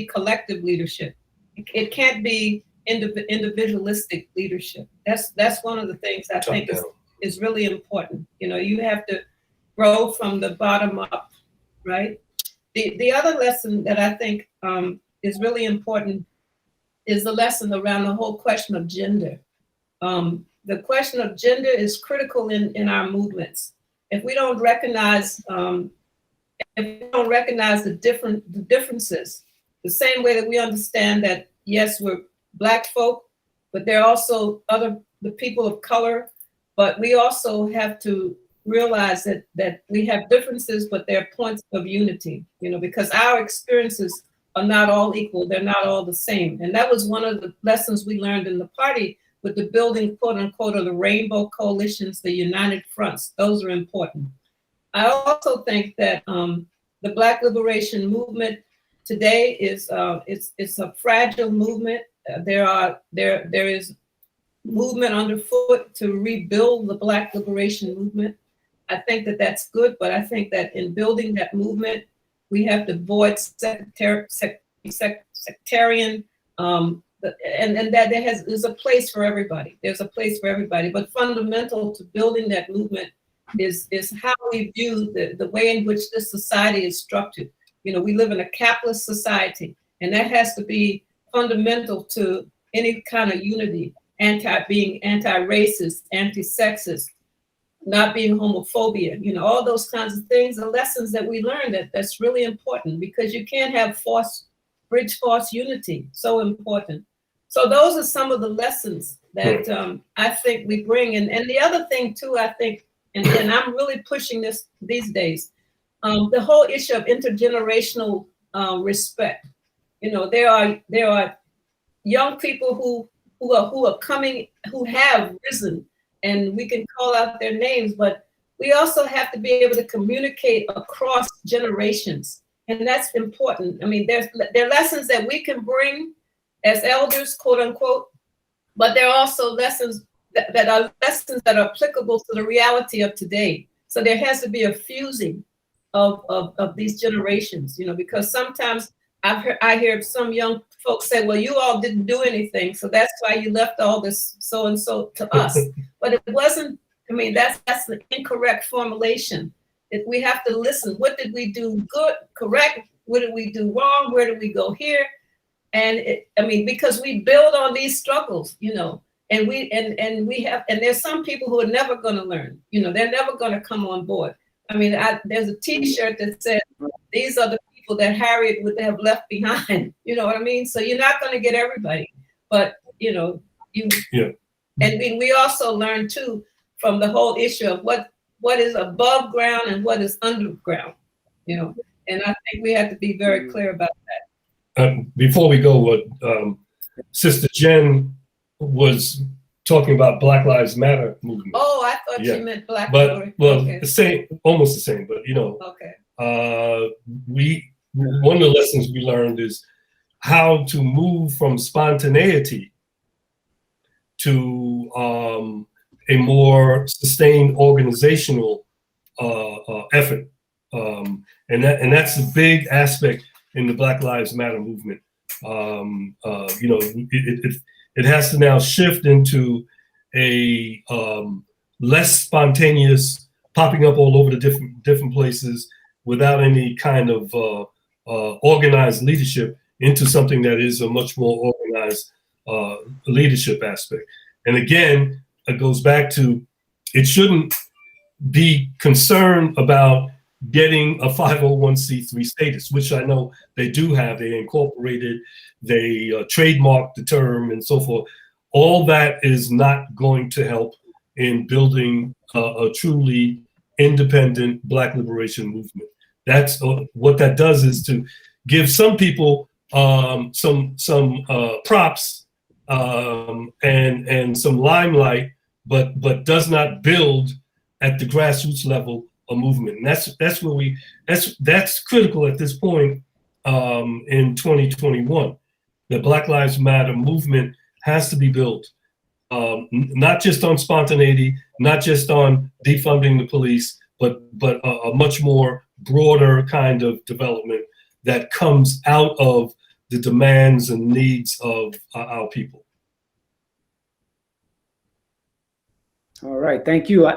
collective leadership. It can't be individualistic leadership. That's one of the things I think is really important. You have to grow from the bottom up, right? The other lesson that I think is really important is the lesson around the whole question of gender. The question of gender is critical in our movements. If we don't recognize the differences, the same way that we understand that yes, we're Black folk, but there are also the people of color, but we also have to realize that we have differences, but they're points of unity, because our experiences are not all equal. They're not all the same. And that was one of the lessons we learned in the party with the building, quote unquote, of the rainbow coalitions, the united fronts. Those are important. I also think that the Black liberation movement today is it's a fragile movement. There is movement underfoot to rebuild the Black liberation movement. I think that that's good, but I think that in building that movement, we have to avoid sectarian, and that there's a place for everybody. There's a place for everybody, but fundamental to building that movement is how we view the way in which this society is structured. We live in a capitalist society, and that has to be fundamental to any kind of unity, being anti-racist, anti-sexist, not being homophobia, all those kinds of things are lessons that we learned that's really important, because you can't have bridge force unity, so important. So those are some of the lessons that I think we bring. And the other thing too, I think, and I'm really pushing this these days, the whole issue of intergenerational respect. There are young people who are coming, who have risen, and we can call out their names, but we also have to be able to communicate across generations. And that's important. I mean, there are lessons that we can bring as elders, quote unquote, but there are also lessons that are applicable to the reality of today. So there has to be a fusing of these generations, because sometimes I hear some young folks say, well, you all didn't do anything, so that's why you left all this so-and-so to us. But it wasn't, that's the incorrect formulation. If we have to listen, what did we do good, correct? What did we do wrong? Where did we go here? And because we build on these struggles, and there's some people who are never going to learn, they're never going to come on board. There's a T-shirt that says, these are the people that Harriet would have left behind. You know what I mean? So you're not going to get everybody, but And we also learn too from the whole issue of what is above ground and what is underground. And I think we have to be very clear about that. Before we go, Sister Jen was talking about Black Lives Matter movement. Oh, I thought you meant Black. But okay. the same, almost the same. But okay. One of the lessons we learned is how to move from spontaneity to a more sustained organizational effort, and that's a big aspect in the Black Lives Matter movement. It has to now shift into a less spontaneous popping up all over the different places without any kind of organized leadership, into something that is a much more organized leadership aspect. And again, it goes back to, it shouldn't be concerned about getting a 501c3 status, which I know they do have. They incorporated, they trademarked the term and so forth. All that is not going to help in building a truly independent Black liberation movement. That's what that does, is to give some people some props and some limelight, but does not build at the grassroots level a movement. And that's where that's critical at this point in 2021. The Black Lives Matter movement has to be built, not just on spontaneity, not just on defunding the police, but a much more broader kind of development that comes out of the demands and needs of our people. All right, thank you.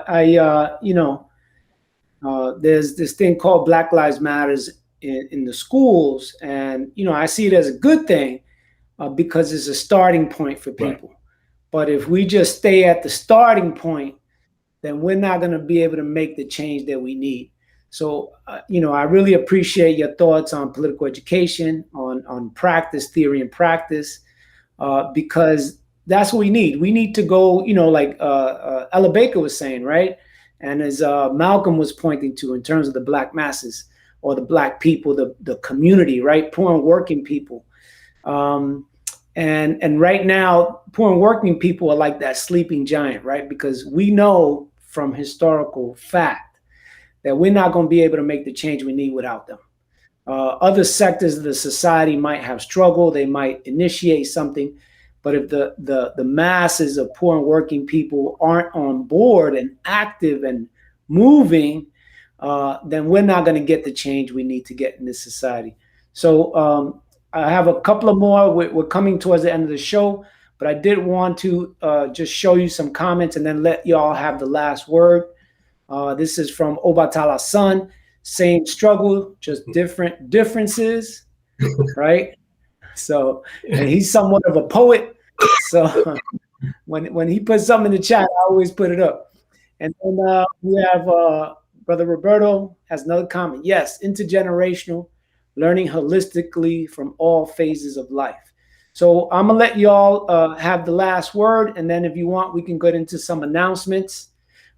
There's this thing called Black Lives Matters in the schools, and I see it as a good thing because it's a starting point for people. Right. But if we just stay at the starting point, then we're not going to be able to make the change that we need. So, I really appreciate your thoughts on political education, on practice, theory and practice, because that's what we need. We need to go, like Ella Baker was saying, right? And as Malcolm was pointing to in terms of the Black masses or the Black people, the community, right? Poor and working people. And right now, poor and working people are like that sleeping giant, right? Because we know from historical fact that we're not going to be able to make the change we need without them. Other sectors of the society might have struggled. They might initiate something. But if the masses of poor and working people aren't on board and active and moving, then we're not going to get the change we need to get in this society. So I have a couple of more. We're coming towards the end of the show, but I did want to just show you some comments and then let y'all have the last word. This is from Obatala's son. Same struggle, just different differences, right? So, and he's somewhat of a poet. So when he puts something in the chat, I always put it up. And then we have Brother Roberto has another comment. Yes, intergenerational, learning holistically from all phases of life. So I'm gonna let y'all have the last word, and then if you want, we can get into some announcements.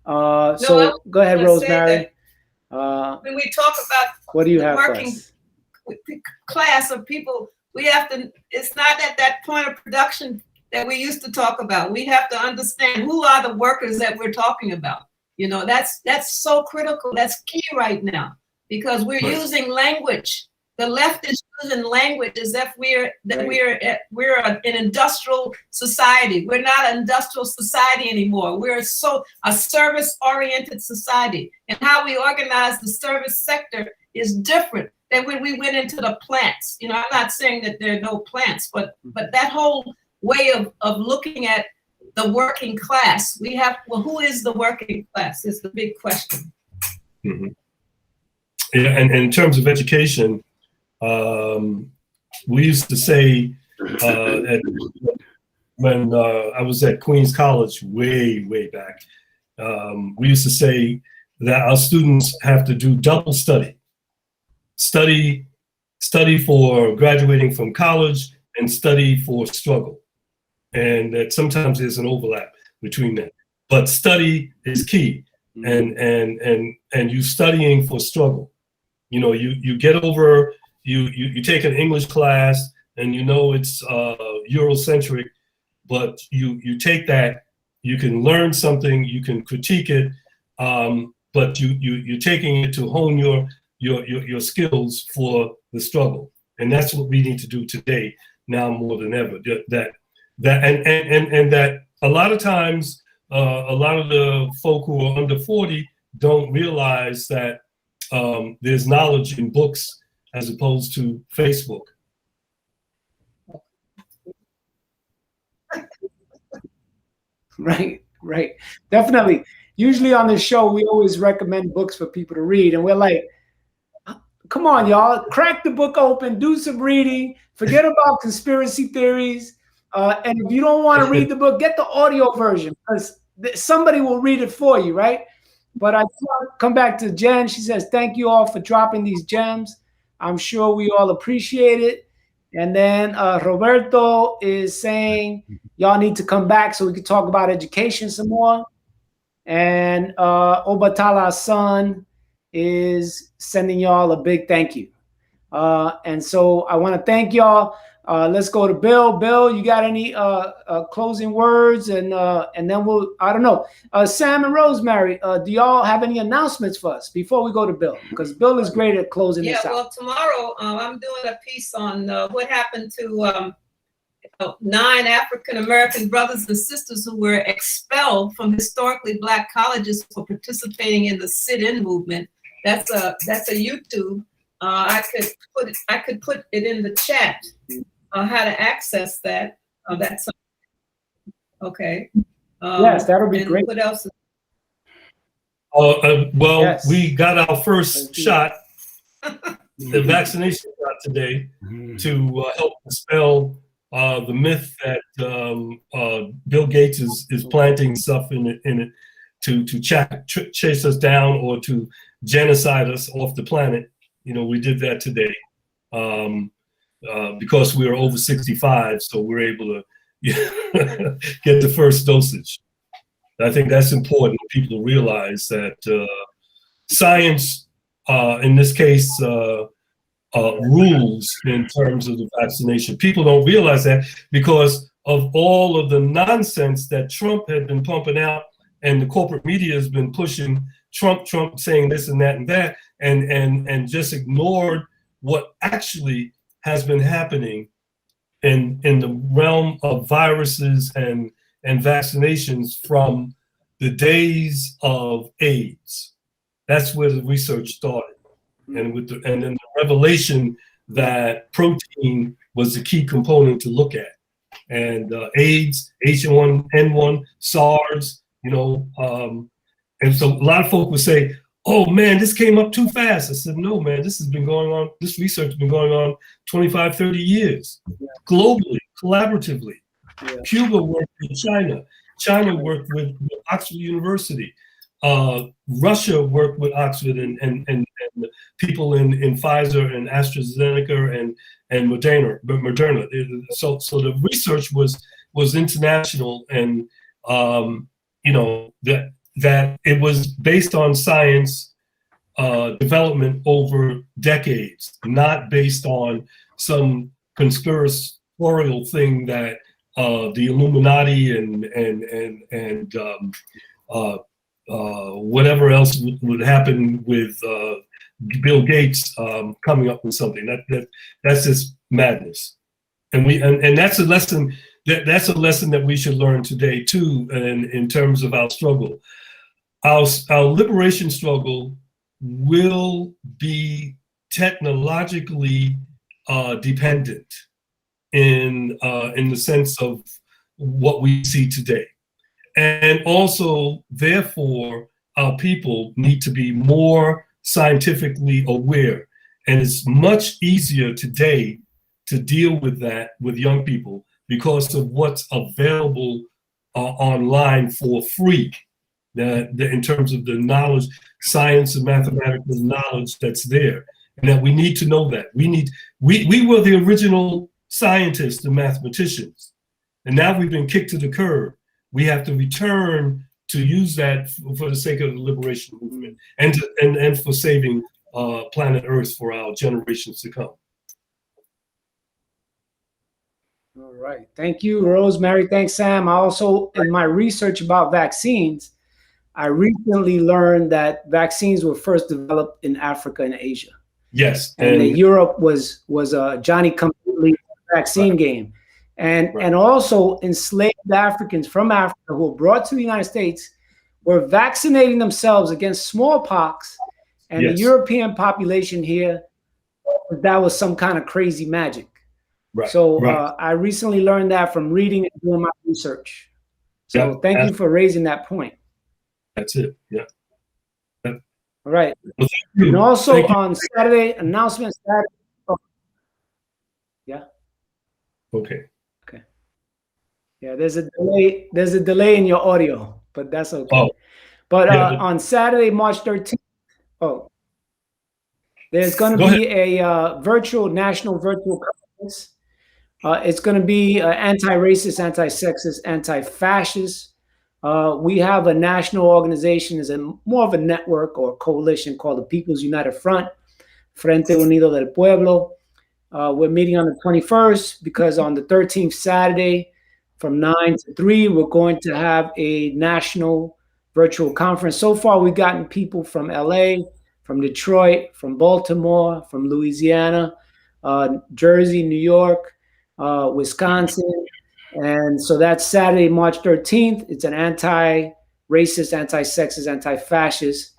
So go ahead, Rosemary. When we talk about what do you have for working us? Class of people, we have to, it's not at that point of production that we used to talk about. We have to understand who are the workers that we're talking about. That's so critical. That's key right now, because we're using language. The left is using language as if we're an industrial society. We're not an industrial society anymore. We're a service-oriented society. And how we organize the service sector is different than when we went into the plants. I'm not saying that there are no plants, but that whole way of looking at the working class, who is the working class is the big question. Mm-hmm. Yeah, and in terms of education, we used to say when I was at Queens College way back, we used to say that our students have to do double study for graduating from college and study for struggle. And that sometimes there's an overlap between that. But study is key, and you studying for struggle. You get over, you take an English class and it's Eurocentric, but you take that, you can learn something, you can critique it, but you're taking it to hone your skills for the struggle. And that's what we need to do today, now more than ever. And that a lot of times, a lot of the folk who are under 40 don't realize that there's knowledge in books as opposed to Facebook. Right. Definitely. Usually on this show, we always recommend books for people to read. And we're like, come on, y'all, crack the book open, do some reading, forget about conspiracy theories. And if you don't want to read the book, get the audio version, because somebody will read it for you, right? But I come back to Jen. She says, thank you all for dropping these gems. I'm sure we all appreciate it. And then Roberto is saying, y'all need to come back so we can talk about education some more. And Obatala's son is sending y'all a big thank you. And so I want to thank y'all. Let's go to Bill. Bill, you got any closing words? And then I don't know. Sam and Rosemary, do y'all have any announcements for us before we go to Bill? Because Bill is great at closing this out. Yeah, well, tomorrow I'm doing a piece on what happened to 9 African-American brothers and sisters who were expelled from historically Black colleges for participating in the sit-in movement. That's a YouTube. I could put it in the chat. How to access that. That's okay. Yes, that'll be great. What else? Well, yes. We got our first shot the vaccination shot today to help dispel the myth that Bill Gates is planting stuff in it to chase us down or to genocide us off the planet. You know, we did that today because we are over 65, so we're able to get the first dosage. I think that's important for people to realize that science, in this case, rules in terms of the vaccination. People don't realize that because of all of the nonsense that Trump had been pumping out, and the corporate media has been pushing Trump saying this and that and that, and just ignored what actually has been happening in the realm of viruses and vaccinations from the days of AIDS. That's where the research started, and then the revelation that protein was the key component to look at, and AIDS, H1N1, SARS. You know, and so a lot of folk would say, "Oh man, this came up too fast." I said, "No, man, this has been going on. This research has been going on 25, 30 years, globally, collaboratively." Cuba worked with China. China worked with Oxford University. Russia worked with Oxford and people in Pfizer and AstraZeneca and Moderna. So the research was international, and you know, that it was based on science development over decades, not based on some conspiratorial thing that the Illuminati and whatever else would happen with Bill Gates coming up with something. That's just madness, and that's a lesson. That's a lesson that we should learn today too, and in terms of our struggle. Our liberation struggle will be technologically dependent in the sense of what we see today, and also therefore our people need to be more scientifically aware, and it's much easier today to deal with that with young people because of what's available online for free, in terms of the knowledge, science and mathematical knowledge that's there, and that we need to know that. We were the original scientists and mathematicians, and now we've been kicked to the curb. We have to return to use that for the sake of the liberation movement and for saving planet Earth for our generations to come. All right. Thank you, Rosemary. Thanks, Sam. I also, in my research about vaccines, I recently learned that vaccines were first developed in Africa and Asia. Yes. And that Europe was a Johnny-come-lately vaccine game. And also enslaved Africans from Africa who were brought to the United States were vaccinating themselves against smallpox. And the European population here, that was some kind of crazy magic. So I recently learned that from reading and doing my research. So thank you for raising that point. That's it. Yeah. All right. Well, and also on Saturday, announcement Saturday. Oh. Yeah. Okay. Okay. Yeah, there's a delay. There's a delay in your audio, but that's okay. Oh. But on Saturday, March 13th, there's going to be a national virtual conference. It's going to be anti-racist, anti-sexist, anti-fascist. We have a national organization, is more of a network or coalition called the People's United Front, Frente Unido del Pueblo. We're meeting on the 21st because on the 13th, Saturday, from 9 to 3, we're going to have a national virtual conference. So far, we've gotten people from LA, from Detroit, from Baltimore, from Louisiana, Jersey, New York, Wisconsin. And so that's Saturday, March 13th. It's an anti-racist, anti-sexist, anti-fascist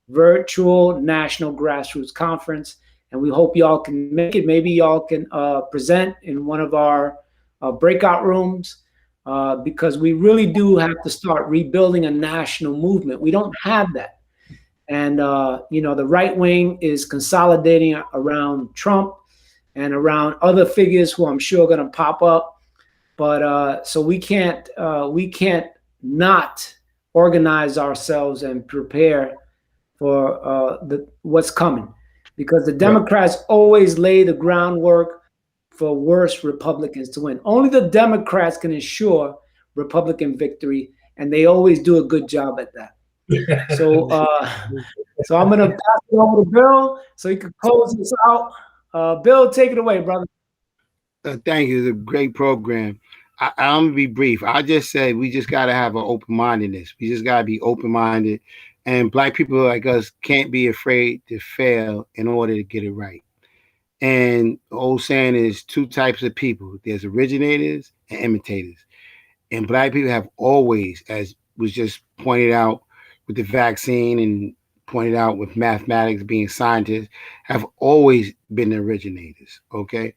virtual national grassroots conference. And we hope y'all can make it. Maybe y'all can present in one of our breakout rooms because we really do have to start rebuilding a national movement. We don't have that. And the right wing is consolidating around Trump and around other figures who I'm sure are going to pop up. But so we can't not organize ourselves and prepare for what's coming, because the Democrats always lay the groundwork for worse Republicans to win. Only the Democrats can ensure Republican victory, and they always do a good job at that. So, so I'm gonna pass it over to Bill so he can close this out. Bill, take it away, brother. Thank you. It's a great program. I'm gonna be brief. I just said we just gotta have an open mindedness. We just gotta be open minded, and Black people like us can't be afraid to fail in order to get it right. And the old saying is two types of people: there's originators and imitators. And Black people have always, as was just pointed out with the vaccine and pointed out with mathematics, being scientists, have always been the originators. Okay,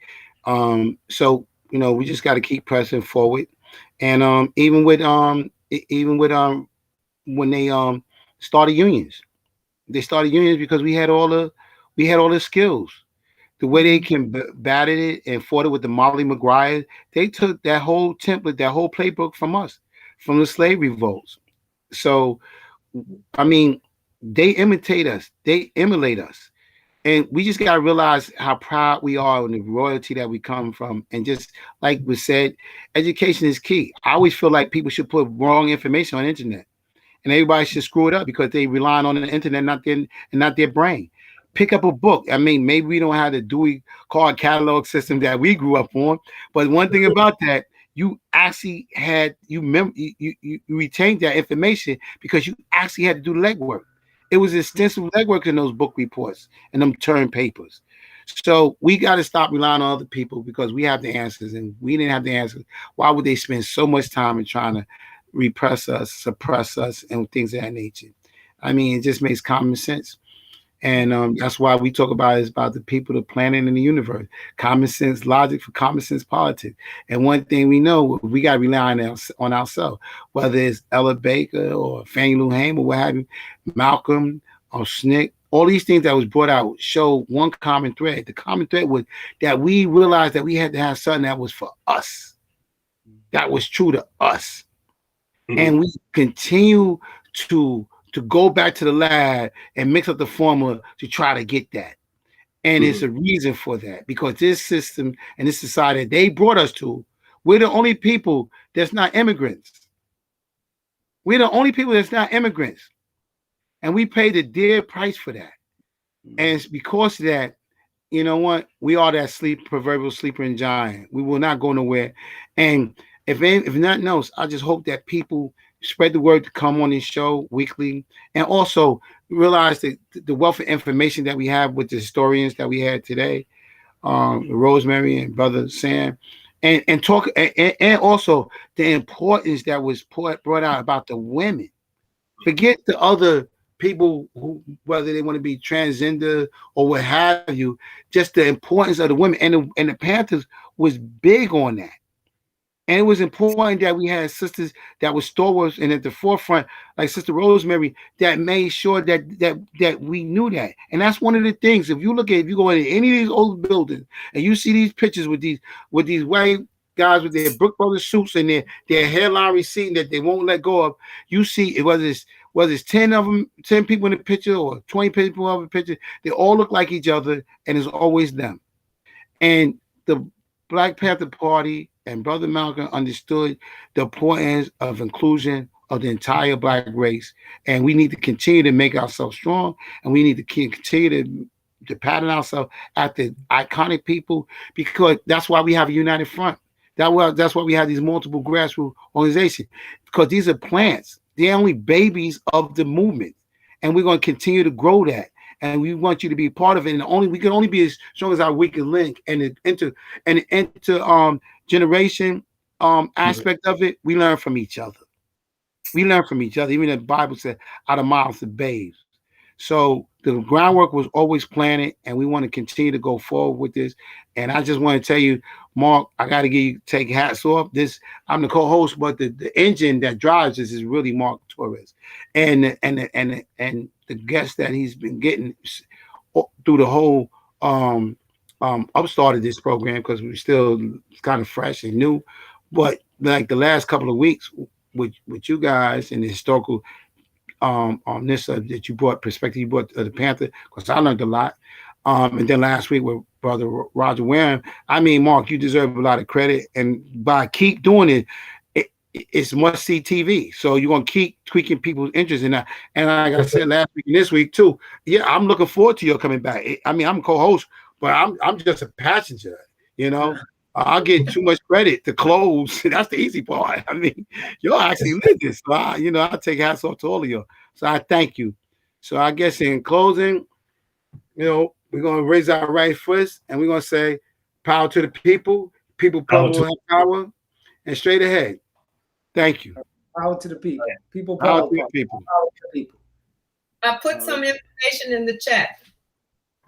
so we just got to keep pressing forward, and even with when they started unions, because we had all the skills. The way they combated it and fought it with the Molly Maguire, they took that whole template, that whole playbook from us, from the slave revolts. So, I mean, they imitate us, they emulate us. And we just got to realize how proud we are and the royalty that we come from. And just like was said, education is key. I always feel like people should put wrong information on the internet, and everybody should screw it up because they rely on the internet, not their brain. Pick up a book. I mean, maybe we don't have the Dewey card catalog system that we grew up on, but one thing about that, you actually had you retained that information because you actually had to do legwork. It was extensive legwork in those book reports and them term papers. So we got to stop relying on other people because we have the answers, and we didn't have the answers. Why would they spend so much time in trying to repress us, suppress us, and things of that nature? I mean, it just makes common sense. And that's why we talk about it, is about the people, the planet, and the universe. Common sense logic for common sense politics. And one thing we know, we got to rely on ourselves, whether it's Ella Baker or Fannie Lou Hamer or what have you, Malcolm or SNCC. All these things that was brought out show one common thread. The common thread was that we realized that we had to have something that was for us, that was true to us. Mm-hmm. And we continue to go back to the lab and mix up the formula to try to get that. And it's a reason for that, because this system and this society that they brought us to, we're the only people that's not immigrants. We're the only people that's not immigrants. And we pay the dear price for that. And it's because of that, you know what? We are that proverbial sleeping giant. We will not go nowhere. And if nothing else, I just hope that people spread the word to come on this show weekly, and also realize that the wealth of information that we have with the historians that we had today, Rosemary and Brother Sam, and talk, and also the importance that was brought out about the women. Forget the other people who, whether they want to be transgender or what have you, just the importance of the women, and the Panthers was big on that. And it was important that we had sisters that were stalwarts and at the forefront, like Sister Rosemary, that made sure that we knew that. And that's one of the things. If you go into any of these old buildings and you see these pictures with these white guys with their Brook Brothers suits and their hairline receding that they won't let go of, you see whether it's 10 of them, 10 people in the picture or 20 people in the picture, they all look like each other, and it's always them. And the Black Panther Party and Brother Malcolm understood the importance of inclusion of the entire Black race. And we need to continue to make ourselves strong, and we need to continue to pattern ourselves after iconic people, because that's why we have a united front. That's why we have these multiple grassroots organizations, because these are plants. They're only babies of the movement, and we're going to continue to grow that. And we want you to be part of it. And we can only be as strong as our weakest link. And the intergeneration aspect of it, we learn from each other. We learn from each other. Even the Bible said, out of mouths of babes. So the groundwork was always planted, and we want to continue to go forward with this. And I just want to tell you, Mark, I got to take hats off. I'm the co-host, but the engine that drives this is really Mark Torres, and the guests that he's been getting through the whole upstart of this program, because we're still kind of fresh and new. But like the last couple of weeks with you guys and the historical on this that you brought perspective, you brought the Panther, because I learned a lot. And then last week with Brother Roger Warren, I mean, Mark, you deserve a lot of credit, and by keep doing it, it's must see TV. So you're gonna keep tweaking people's interest in that. And like I said last week and this week too, yeah, I'm looking forward to your coming back. I mean, I'm co-host, but I'm just a passenger. You know, I'll get too much credit to close. That's the easy part. I mean, y'all actually live this. So I take hats off to all of you. So I thank you. So I guess in closing, we're gonna raise our right fist and we're gonna say, power to the people, People-Pueblo have power, and straight ahead. Thank you. Power to the people. Power to the people. Power to the people. I put some information in the chat.